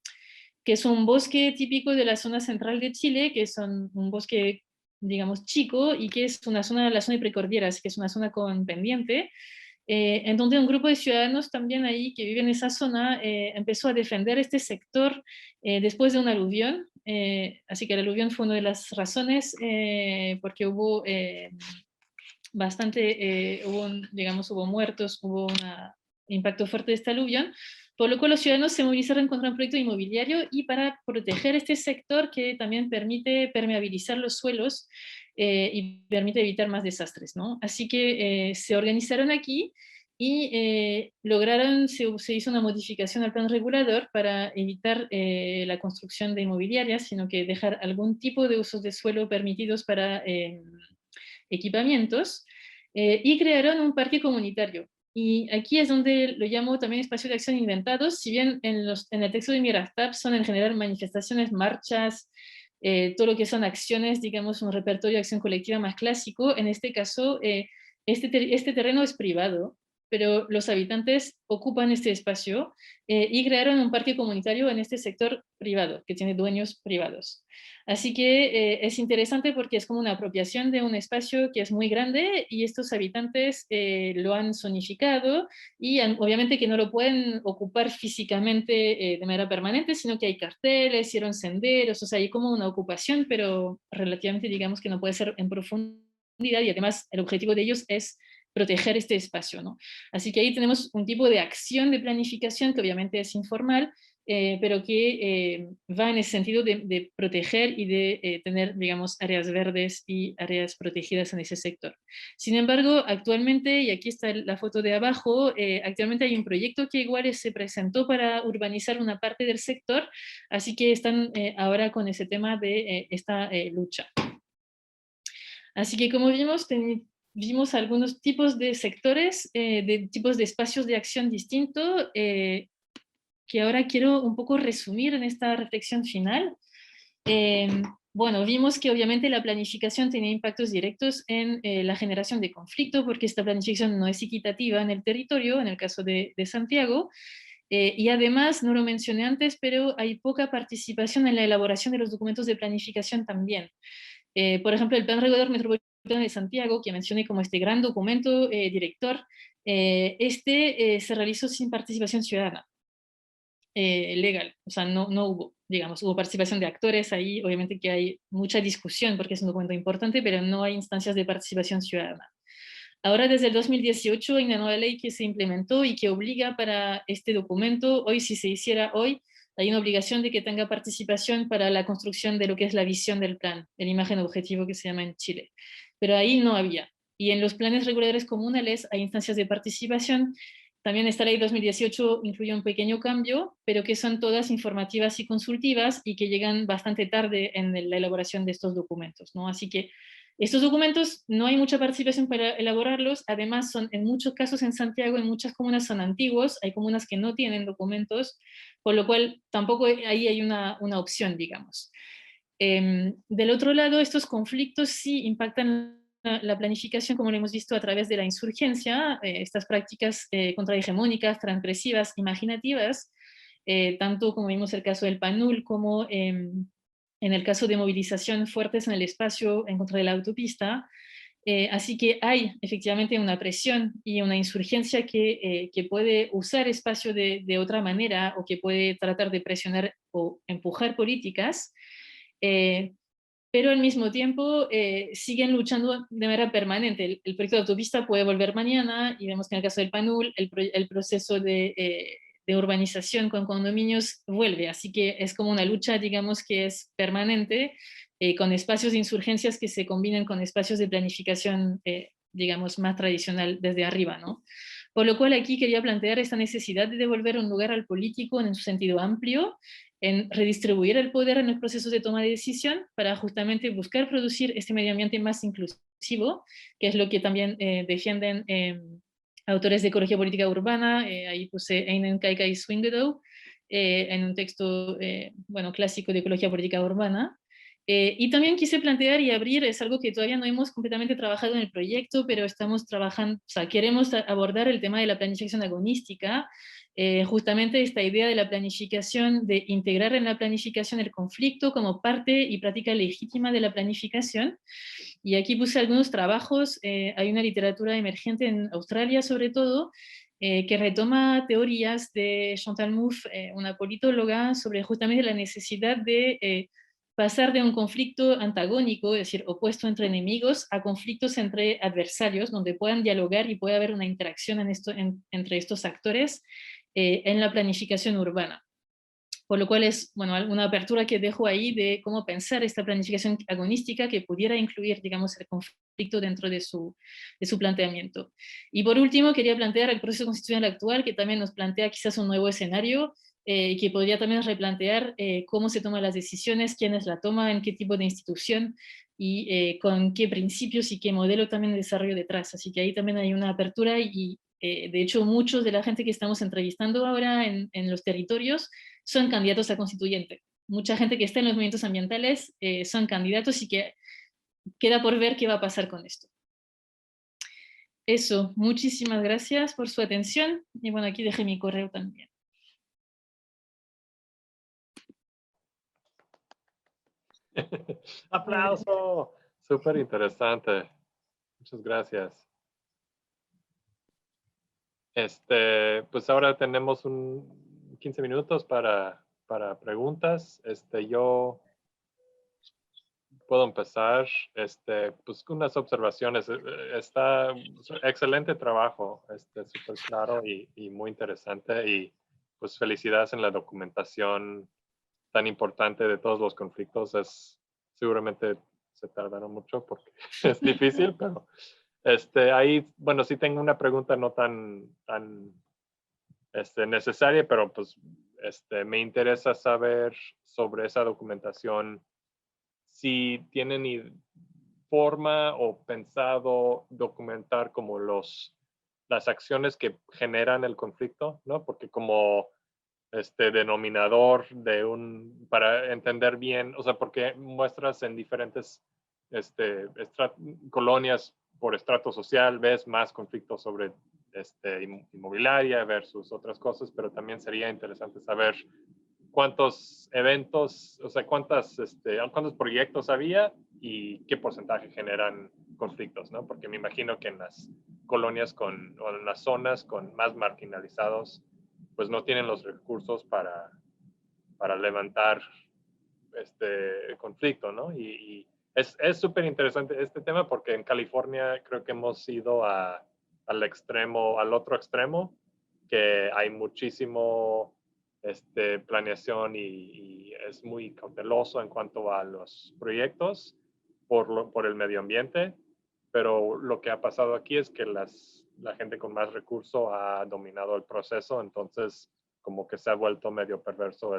es un bosque típico de la zona central de Chile, que es un bosque digamos, chico y que es una zona, la zona de precordilleras, que es una zona con pendiente, en donde un grupo de ciudadanos también ahí que viven en esa zona empezó a defender este sector después de un aluvión. Así que el aluvión fue una de las razones porque hubo digamos, hubo muertos, hubo un impacto fuerte de este aluvión, por lo cual los ciudadanos se movilizaron contra un proyecto inmobiliario y para proteger este sector que también permite permeabilizar los suelos y permite evitar más desastres, ¿no? Así que se organizaron aquí y se hizo una modificación al plan regulador para evitar la construcción de inmobiliarias, sino que dejar algún tipo de usos de suelo permitidos para equipamientos, y crearon un parque comunitario. Y aquí es donde lo llamo también espacio de acción inventados, si bien en el texto de Mirastab son en general manifestaciones, marchas, todo lo que son acciones, digamos, un repertorio de acción colectiva más clásico. En este caso, este terreno es privado, pero los habitantes ocupan este espacio y crearon un parque comunitario en este sector privado, que tiene dueños privados. Así que es interesante porque es como una apropiación de un espacio que es muy grande y estos habitantes lo han zonificado y obviamente que no lo pueden ocupar físicamente de manera permanente, sino que hay carteles, hicieron senderos, o sea, hay como una ocupación, pero relativamente digamos que no puede ser en profundidad y además el objetivo de ellos es proteger este espacio, ¿no? Así que ahí tenemos un tipo de acción de planificación que obviamente es informal, pero que va en el sentido de proteger y de tener, digamos, áreas verdes y áreas protegidas en ese sector. Sin embargo, actualmente, y aquí está la foto de abajo, actualmente hay un proyecto que igual se presentó para urbanizar una parte del sector, así que están ahora con ese tema de esta lucha. Así que como vimos algunos tipos de sectores, de tipos de espacios de acción distintos, que ahora quiero un poco resumir en esta reflexión final. Eh, bueno, vimos que obviamente la planificación tiene impactos directos en la generación de conflicto, porque esta planificación no es equitativa en el territorio, en el caso de Santiago, y además, no lo mencioné antes, pero hay poca participación en la elaboración de los documentos de planificación también. Por ejemplo, el Plan Regulador Metropolitano de Santiago, que mencioné como este gran documento director, se realizó sin participación ciudadana legal, o sea, no hubo, digamos, hubo participación de actores ahí, obviamente que hay mucha discusión porque es un documento importante, pero no hay instancias de participación ciudadana. Ahora, desde el 2018, hay una nueva ley que se implementó y que obliga para este documento, hoy si se hiciera hoy, hay una obligación de que tenga participación para la construcción de lo que es la visión del plan, el imagen objetivo que se llama en Chile. Pero ahí no había. Y en los planes reguladores comunales hay instancias de participación. También esta ley 2018 incluye un pequeño cambio, pero que son todas informativas y consultivas y que llegan bastante tarde en la elaboración de estos documentos, ¿no? Así que estos documentos no hay mucha participación para elaborarlos, además son en muchos casos en Santiago, en muchas comunas son antiguos, hay comunas que no tienen documentos, por lo cual tampoco ahí hay una opción, digamos. Del otro lado, estos conflictos sí impactan la planificación, como lo hemos visto a través de la insurgencia, estas prácticas contrahegemónicas, transgresivas, imaginativas, tanto como vimos el caso del PANUL, como en el caso de movilización fuertes en el espacio en contra de la autopista. Así que hay efectivamente una presión y una insurgencia que puede usar espacio de otra manera o que puede tratar de presionar o empujar políticas, eh, pero al mismo tiempo siguen luchando de manera permanente. El proyecto de autopista puede volver mañana y vemos que en el caso del PANUL el proceso de urbanización con condominios vuelve, así que es como una lucha, digamos, que es permanente, con espacios de insurgencias que se combinan con espacios de planificación, digamos, más tradicional desde arriba, ¿no? Por lo cual aquí quería plantear esta necesidad de devolver un lugar al político en su sentido amplio, en redistribuir el poder en los procesos de toma de decisión para justamente buscar producir este medio ambiente más inclusivo, que es lo que también defienden autores de ecología política urbana, ahí puse Einen, Kaika y Swingedow, en un texto bueno, clásico de ecología política urbana. Y también quise plantear y abrir, es algo que todavía no hemos completamente trabajado en el proyecto, pero estamos trabajando, o sea, queremos abordar el tema de la planificación agonística, justamente esta idea de la planificación, de integrar en la planificación el conflicto como parte y práctica legítima de la planificación. Y aquí puse algunos trabajos, hay una literatura emergente en Australia sobre todo, que retoma teorías de Chantal Mouffe, una politóloga, sobre justamente la necesidad de pasar de un conflicto antagónico, es decir, opuesto entre enemigos, a conflictos entre adversarios, donde puedan dialogar y pueda haber una interacción entre estos actores en la planificación urbana. Por lo cual es bueno, una apertura que dejo ahí de cómo pensar esta planificación agonística que pudiera incluir, digamos, el conflicto dentro de su planteamiento. Y por último, quería plantear el proceso constitucional actual, que también nos plantea quizás un nuevo escenario, y que podría también replantear cómo se toman las decisiones, quiénes la toman, en qué tipo de institución, y con qué principios y qué modelo también de desarrollo detrás. Así que ahí también hay una apertura y de hecho muchos de la gente que estamos entrevistando ahora en los territorios son candidatos a constituyente. mucha gente que está en los movimientos ambientales son candidatos y que queda por ver qué va a pasar con esto. Eso, muchísimas gracias por su atención y bueno, aquí dejé mi correo también. ¡Aplauso! Súper interesante. Muchas gracias. Pues ahora tenemos 15 minutos para preguntas. Yo puedo empezar pues con unas observaciones. Está excelente trabajo, súper claro y muy interesante. Y pues felicidades en la documentación tan importante de todos los conflictos. Seguramente se tardaron mucho porque es difícil, pero ahí, bueno, sí tengo una pregunta no tan necesaria, pero pues me interesa saber sobre esa documentación, si tienen forma o pensado documentar como las acciones que generan el conflicto, ¿no? Porque como denominador para entender bien, o sea, porque muestras en diferentes colonias por estrato social, ves más conflictos sobre inmobiliaria versus otras cosas, pero también sería interesante saber cuántos eventos, o sea, cuántos proyectos había y qué porcentaje generan conflictos, ¿no? Porque me imagino que en las colonias o en las zonas con más marginalizados, pues no tienen los recursos para levantar conflicto, ¿no? Y es súper interesante este tema porque en California creo que hemos ido al otro extremo, que hay muchísimo planeación y es muy cauteloso en cuanto a los proyectos por el medio ambiente, pero lo que ha pasado aquí es que la gente con más recursos ha dominado el proceso, entonces como que se ha vuelto medio perverso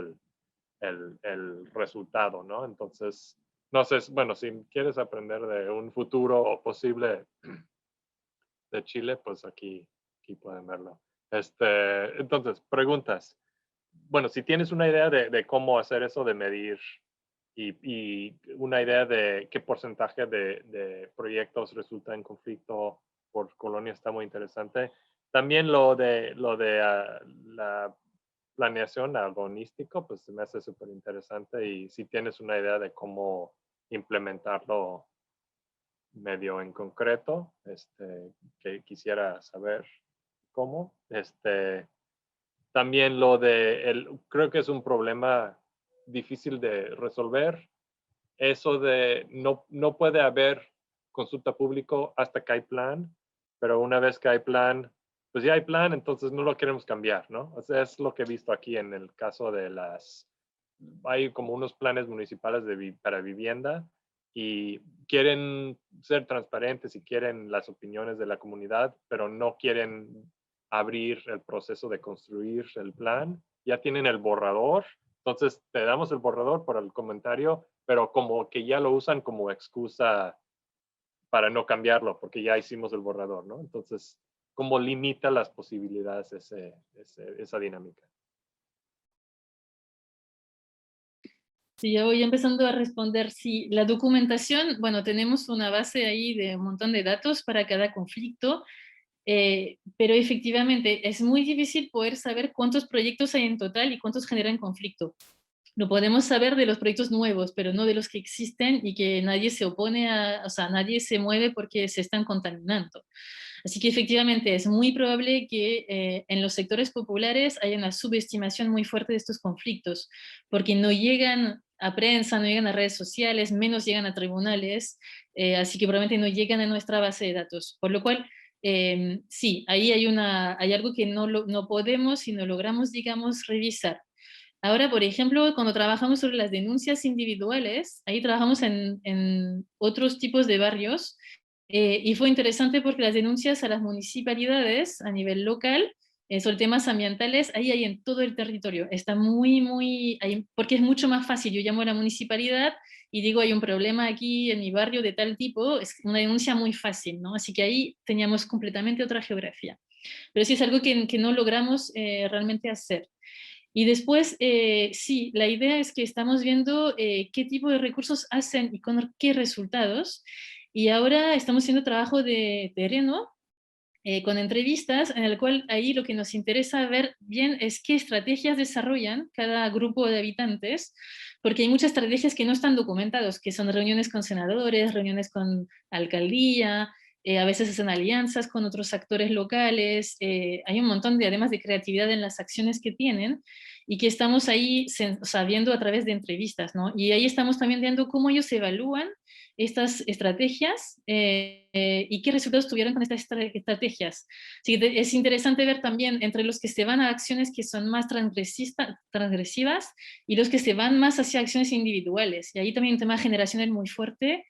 el resultado, ¿no? Entonces, no sé, bueno, si quieres aprender de un futuro posible de Chile, pues aquí pueden verlo. Entonces, preguntas. Bueno, si tienes una idea de cómo hacer eso, de medir y una idea de qué porcentaje de proyectos resulta en conflicto por colonia, está muy interesante. También lo de la planeación agonístico, pues me hace súper interesante, y si tienes una idea de cómo implementarlo medio en concreto, que quisiera saber cómo. También creo que es un problema difícil de resolver, eso de no puede haber consulta pública hasta que hay plan, pero una vez que hay plan, pues ya hay plan, entonces no lo queremos cambiar, ¿no? O sea, es lo que he visto aquí en el caso de hay como unos planes municipales para vivienda y quieren ser transparentes y quieren las opiniones de la comunidad, pero no quieren abrir el proceso de construir el plan. Ya tienen el borrador, entonces te damos el borrador por el comentario, pero como que ya lo usan como excusa para no cambiarlo, porque ya hicimos el borrador, ¿no? Entonces, ¿cómo limita las posibilidades esa dinámica? Sí, ya voy empezando a responder. Sí, la documentación, bueno, tenemos una base ahí de un montón de datos para cada conflicto, pero efectivamente es muy difícil poder saber cuántos proyectos hay en total y cuántos generan conflicto. Lo podemos saber de los proyectos nuevos, pero no de los que existen y que nadie se opone o sea, nadie se mueve porque se están contaminando. Así que efectivamente es muy probable que en los sectores populares haya una subestimación muy fuerte de estos conflictos, porque no llegan a prensa, no llegan a redes sociales, menos llegan a tribunales, así que probablemente no llegan a nuestra base de datos. Por lo cual, sí, ahí hay algo que no podemos y no logramos, digamos, revisar. Ahora, por ejemplo, cuando trabajamos sobre las denuncias individuales, ahí trabajamos en otros tipos de barrios, y fue interesante porque las denuncias a las municipalidades a nivel local sobre temas ambientales, ahí hay en todo el territorio. Está porque es mucho más fácil. Yo llamo a la municipalidad y digo, hay un problema aquí en mi barrio de tal tipo, es una denuncia muy fácil, ¿no? Así que ahí teníamos completamente otra geografía. Pero sí es algo que no logramos realmente hacer. Y después, sí, la idea es que estamos viendo qué tipo de recursos hacen y con qué resultados. Y ahora estamos haciendo trabajo de terreno con entrevistas, en el cual ahí lo que nos interesa ver bien es qué estrategias desarrollan cada grupo de habitantes, porque hay muchas estrategias que no están documentadas, que son reuniones con senadores, reuniones con alcaldía, a veces hacen alianzas con otros actores locales, hay un montón de, además de creatividad en las acciones que tienen, y que estamos ahí viendo a través de entrevistas, ¿no? Y ahí estamos también viendo cómo ellos evalúan estas estrategias y qué resultados tuvieron con estas estrategias. Así que es interesante ver también entre los que se van a acciones que son más transgresivas y los que se van más hacia acciones individuales. Y ahí también un tema generacional muy fuerte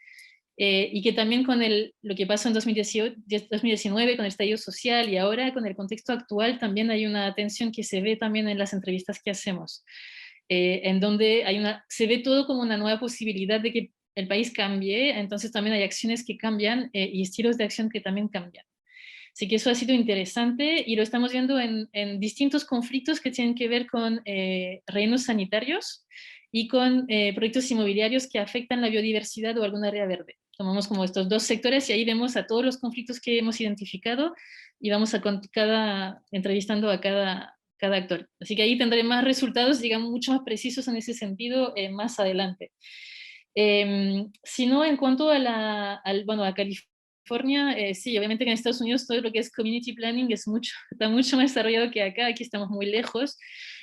y que también con lo que pasó en 2019 con el estallido social y ahora con el contexto actual también hay una tensión que se ve también en las entrevistas que hacemos. En donde se ve todo como una nueva posibilidad de que el país cambie, entonces también hay acciones que cambian y estilos de acción que también cambian. Así que eso ha sido interesante y lo estamos viendo en distintos conflictos que tienen que ver con rellenos sanitarios y con proyectos inmobiliarios que afectan la biodiversidad o alguna área verde. Tomamos como estos dos sectores y ahí vemos a todos los conflictos que hemos identificado y vamos entrevistando a cada actor. Así que ahí tendré más resultados, digamos, mucho más precisos en ese sentido más adelante. Si no, en cuanto a California, sí, obviamente que en Estados Unidos todo lo que es community planning está mucho más desarrollado que acá, aquí estamos muy lejos,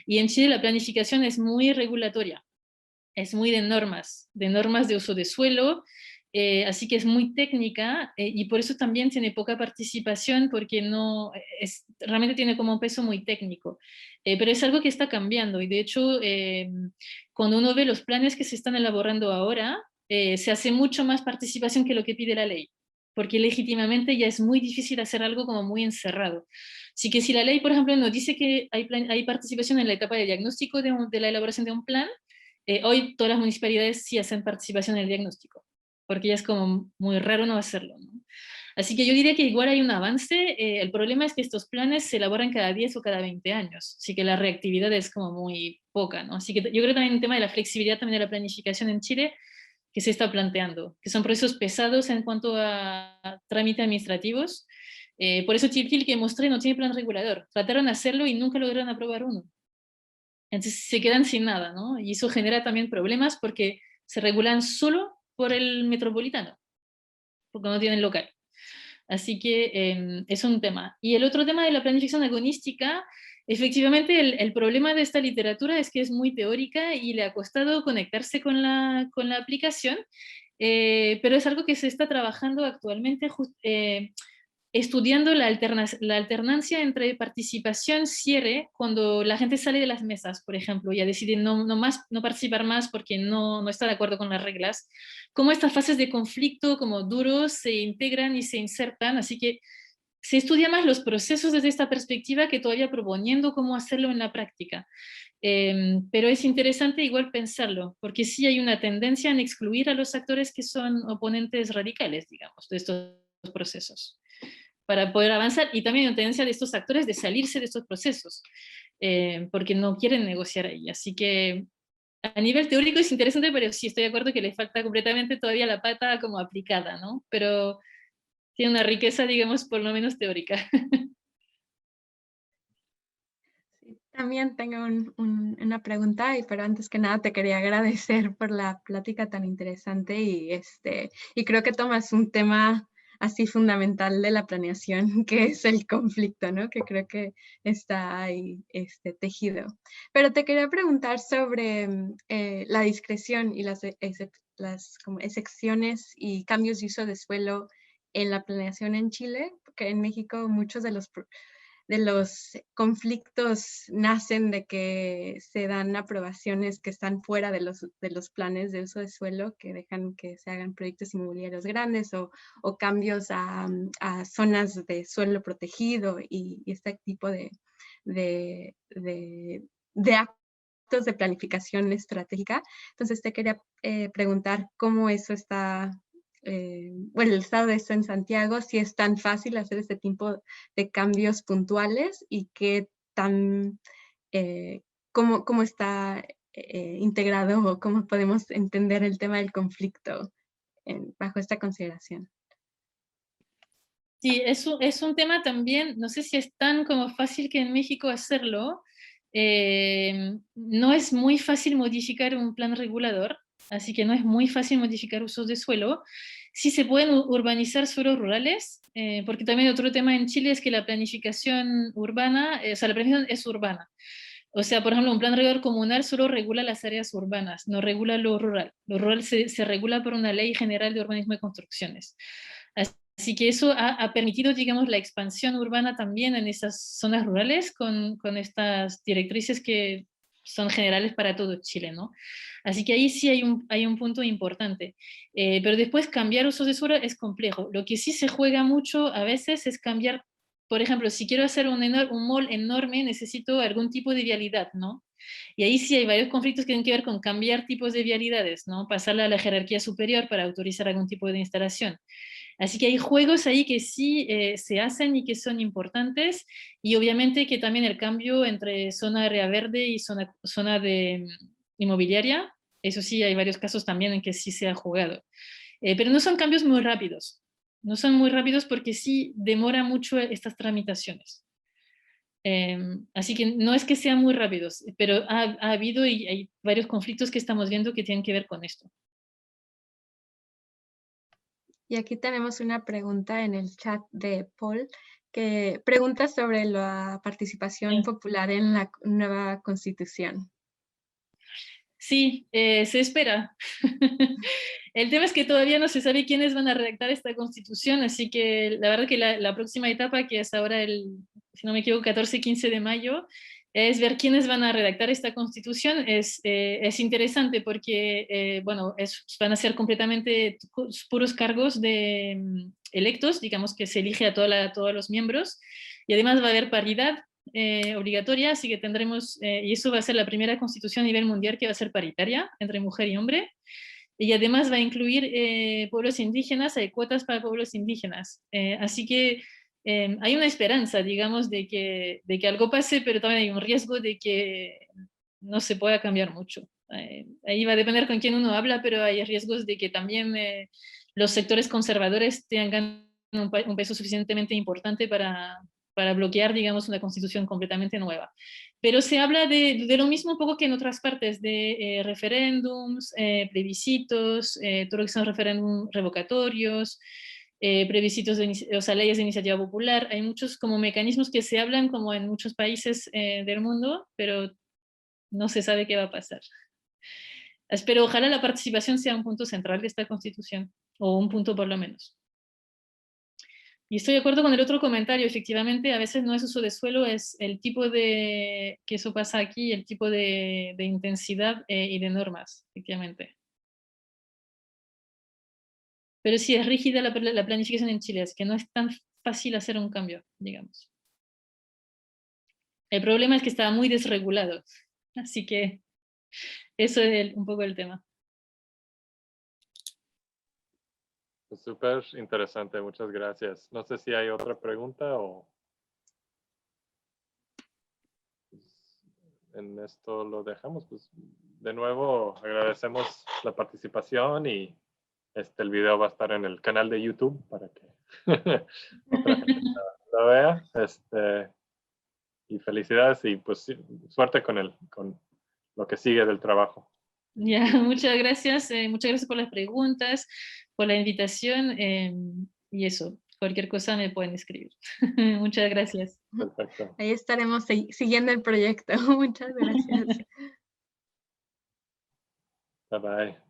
y en Chile la planificación es muy regulatoria, es muy de normas de uso de suelo, así que es muy técnica y por eso también tiene poca participación porque realmente tiene como un peso muy técnico. Pero es algo que está cambiando y de hecho cuando uno ve los planes que se están elaborando ahora, se hace mucho más participación que lo que pide la ley, porque legítimamente ya es muy difícil hacer algo como muy encerrado. Así que si la ley, por ejemplo, nos dice que hay participación en la etapa de diagnóstico de la elaboración de un plan, hoy todas las municipalidades sí hacen participación en el diagnóstico, porque ya es como muy raro no hacerlo, ¿no? Así que yo diría que igual hay un avance, el problema es que estos planes se elaboran cada 10 o cada 20 años, así que la reactividad es como muy poca, ¿no? Así que yo creo también el tema de la flexibilidad también de la planificación en Chile, que se está planteando, que son procesos pesados en cuanto a trámites administrativos, por eso Chile que mostré no tiene plan regulador, trataron de hacerlo y nunca lograron aprobar uno. Entonces se quedan sin nada, ¿no? Y eso genera también problemas porque se regulan solo por el metropolitano, porque no tienen local. Así que es un tema. Y el otro tema de la planificación agonística, efectivamente el problema de esta literatura es que es muy teórica y le ha costado conectarse con la aplicación, pero es algo que se está trabajando actualmente estudiando la alternancia entre participación, cierre, cuando la gente sale de las mesas, por ejemplo, y decide no participar más porque no está de acuerdo con las reglas, cómo estas fases de conflicto como duros se integran y se insertan, así que se estudia más los procesos desde esta perspectiva que todavía proponiendo cómo hacerlo en la práctica. Pero es interesante igual pensarlo, porque sí hay una tendencia en excluir a los actores que son oponentes radicales, digamos, de estos procesos para poder avanzar, y también la tendencia de estos actores de salirse de estos procesos, porque no quieren negociar ahí. Así que a nivel teórico es interesante, pero sí estoy de acuerdo que le falta completamente todavía la pata como aplicada, ¿no? Pero tiene una riqueza, digamos, por lo menos teórica. Sí, también tengo una pregunta, pero antes que nada te quería agradecer por la plática tan interesante y creo que tomas un tema así fundamental de la planeación, que es el conflicto, ¿no? Que creo que está ahí tejido. Pero te quería preguntar sobre la discreción y las como excepciones y cambios de uso de suelo en la planeación en Chile, porque en México muchos de los conflictos nacen de que se dan aprobaciones que están fuera de los planes de uso de suelo, que dejan que se hagan proyectos inmobiliarios grandes o cambios a zonas de suelo protegido y este tipo de actos de planificación estratégica. Entonces te quería preguntar cómo eso está, bueno, el estado de eso en Santiago, si es tan fácil hacer este tipo de cambios puntuales y qué tan cómo está integrado o cómo podemos entender el tema del conflicto bajo esta consideración. Sí, es un tema también, no sé si es tan como fácil que en México hacerlo. No es muy fácil modificar un plan regulador, así que no es muy fácil modificar usos de suelo. Sí se pueden urbanizar suelos rurales, porque también otro tema en Chile es que la planificación urbana, o sea, la planificación es urbana. O sea, por ejemplo, un plan regulador comunal solo regula las áreas urbanas, no regula lo rural. Lo rural se regula por una ley general de urbanismo y construcciones. Así que eso ha permitido, digamos, la expansión urbana también en esas zonas rurales con estas directrices que son generales para todo Chile, ¿no? Así que ahí sí hay un punto importante. Pero después cambiar usos de suelo es complejo. Lo que sí se juega mucho a veces es cambiar, por ejemplo, si quiero hacer un mall enorme, necesito algún tipo de vialidad, ¿no? Y ahí sí hay varios conflictos que tienen que ver con cambiar tipos de vialidades, ¿no? Pasarla a la jerarquía superior para autorizar algún tipo de instalación. Así que hay juegos ahí que sí se hacen y que son importantes, y obviamente que también el cambio entre zona de área verde y zona de inmobiliaria, eso sí hay varios casos también en que sí se ha jugado. Pero no son cambios muy rápidos, no son muy rápidos porque sí demora mucho estas tramitaciones. Así que no es que sean muy rápidos, pero ha habido y hay varios conflictos que estamos viendo que tienen que ver con esto. Y aquí tenemos una pregunta en el chat de Paul, que pregunta sobre la participación popular en la nueva Constitución. Sí, se espera. El tema es que todavía no se sabe quiénes van a redactar esta Constitución, así que la verdad que la próxima etapa, que es ahora si no me equivoco, 14-15 de mayo, es ver quiénes van a redactar esta Constitución. Es interesante porque, bueno, van a ser completamente puros cargos electos, digamos que se elige a todos los miembros, y además va a haber paridad obligatoria, así que tendremos, y eso va a ser la primera constitución a nivel mundial que va a ser paritaria entre mujer y hombre, y además va a incluir pueblos indígenas, hay cuotas para pueblos indígenas. Así que hay una esperanza, digamos, de que algo pase, pero también hay un riesgo de que no se pueda cambiar mucho. Ahí va a depender con quién uno habla, pero hay riesgos de que también los sectores conservadores tengan un peso suficientemente importante para bloquear, digamos, una constitución completamente nueva. Pero se habla de lo mismo un poco que en otras partes, de referéndums, plebiscitos, todo lo que son referéndums revocatorios, plebiscitos, o sea, leyes de iniciativa popular. Hay muchos como mecanismos que se hablan como en muchos países del mundo, pero no se sabe qué va a pasar. Pero ojalá la participación sea un punto central de esta constitución, o un punto por lo menos. Y estoy de acuerdo con el otro comentario, efectivamente, a veces no es uso de suelo, es el tipo que eso pasa aquí, el tipo de intensidad y de normas, efectivamente. Pero sí, es rígida la planificación en Chile, es que no es tan fácil hacer un cambio, digamos. El problema es que estaba muy desregulado, así que eso es un poco el tema. Súper interesante, muchas gracias. No sé si hay otra pregunta o en esto lo dejamos. Pues de nuevo agradecemos la participación y el video va a estar en el canal de YouTube para que otra gente lo vea. Y felicidades y pues suerte con lo que sigue del trabajo. Ya, muchas gracias por las preguntas, por la invitación y eso, cualquier cosa me pueden escribir. Muchas gracias. Perfecto. Ahí estaremos siguiendo el proyecto. Muchas gracias. Bye bye.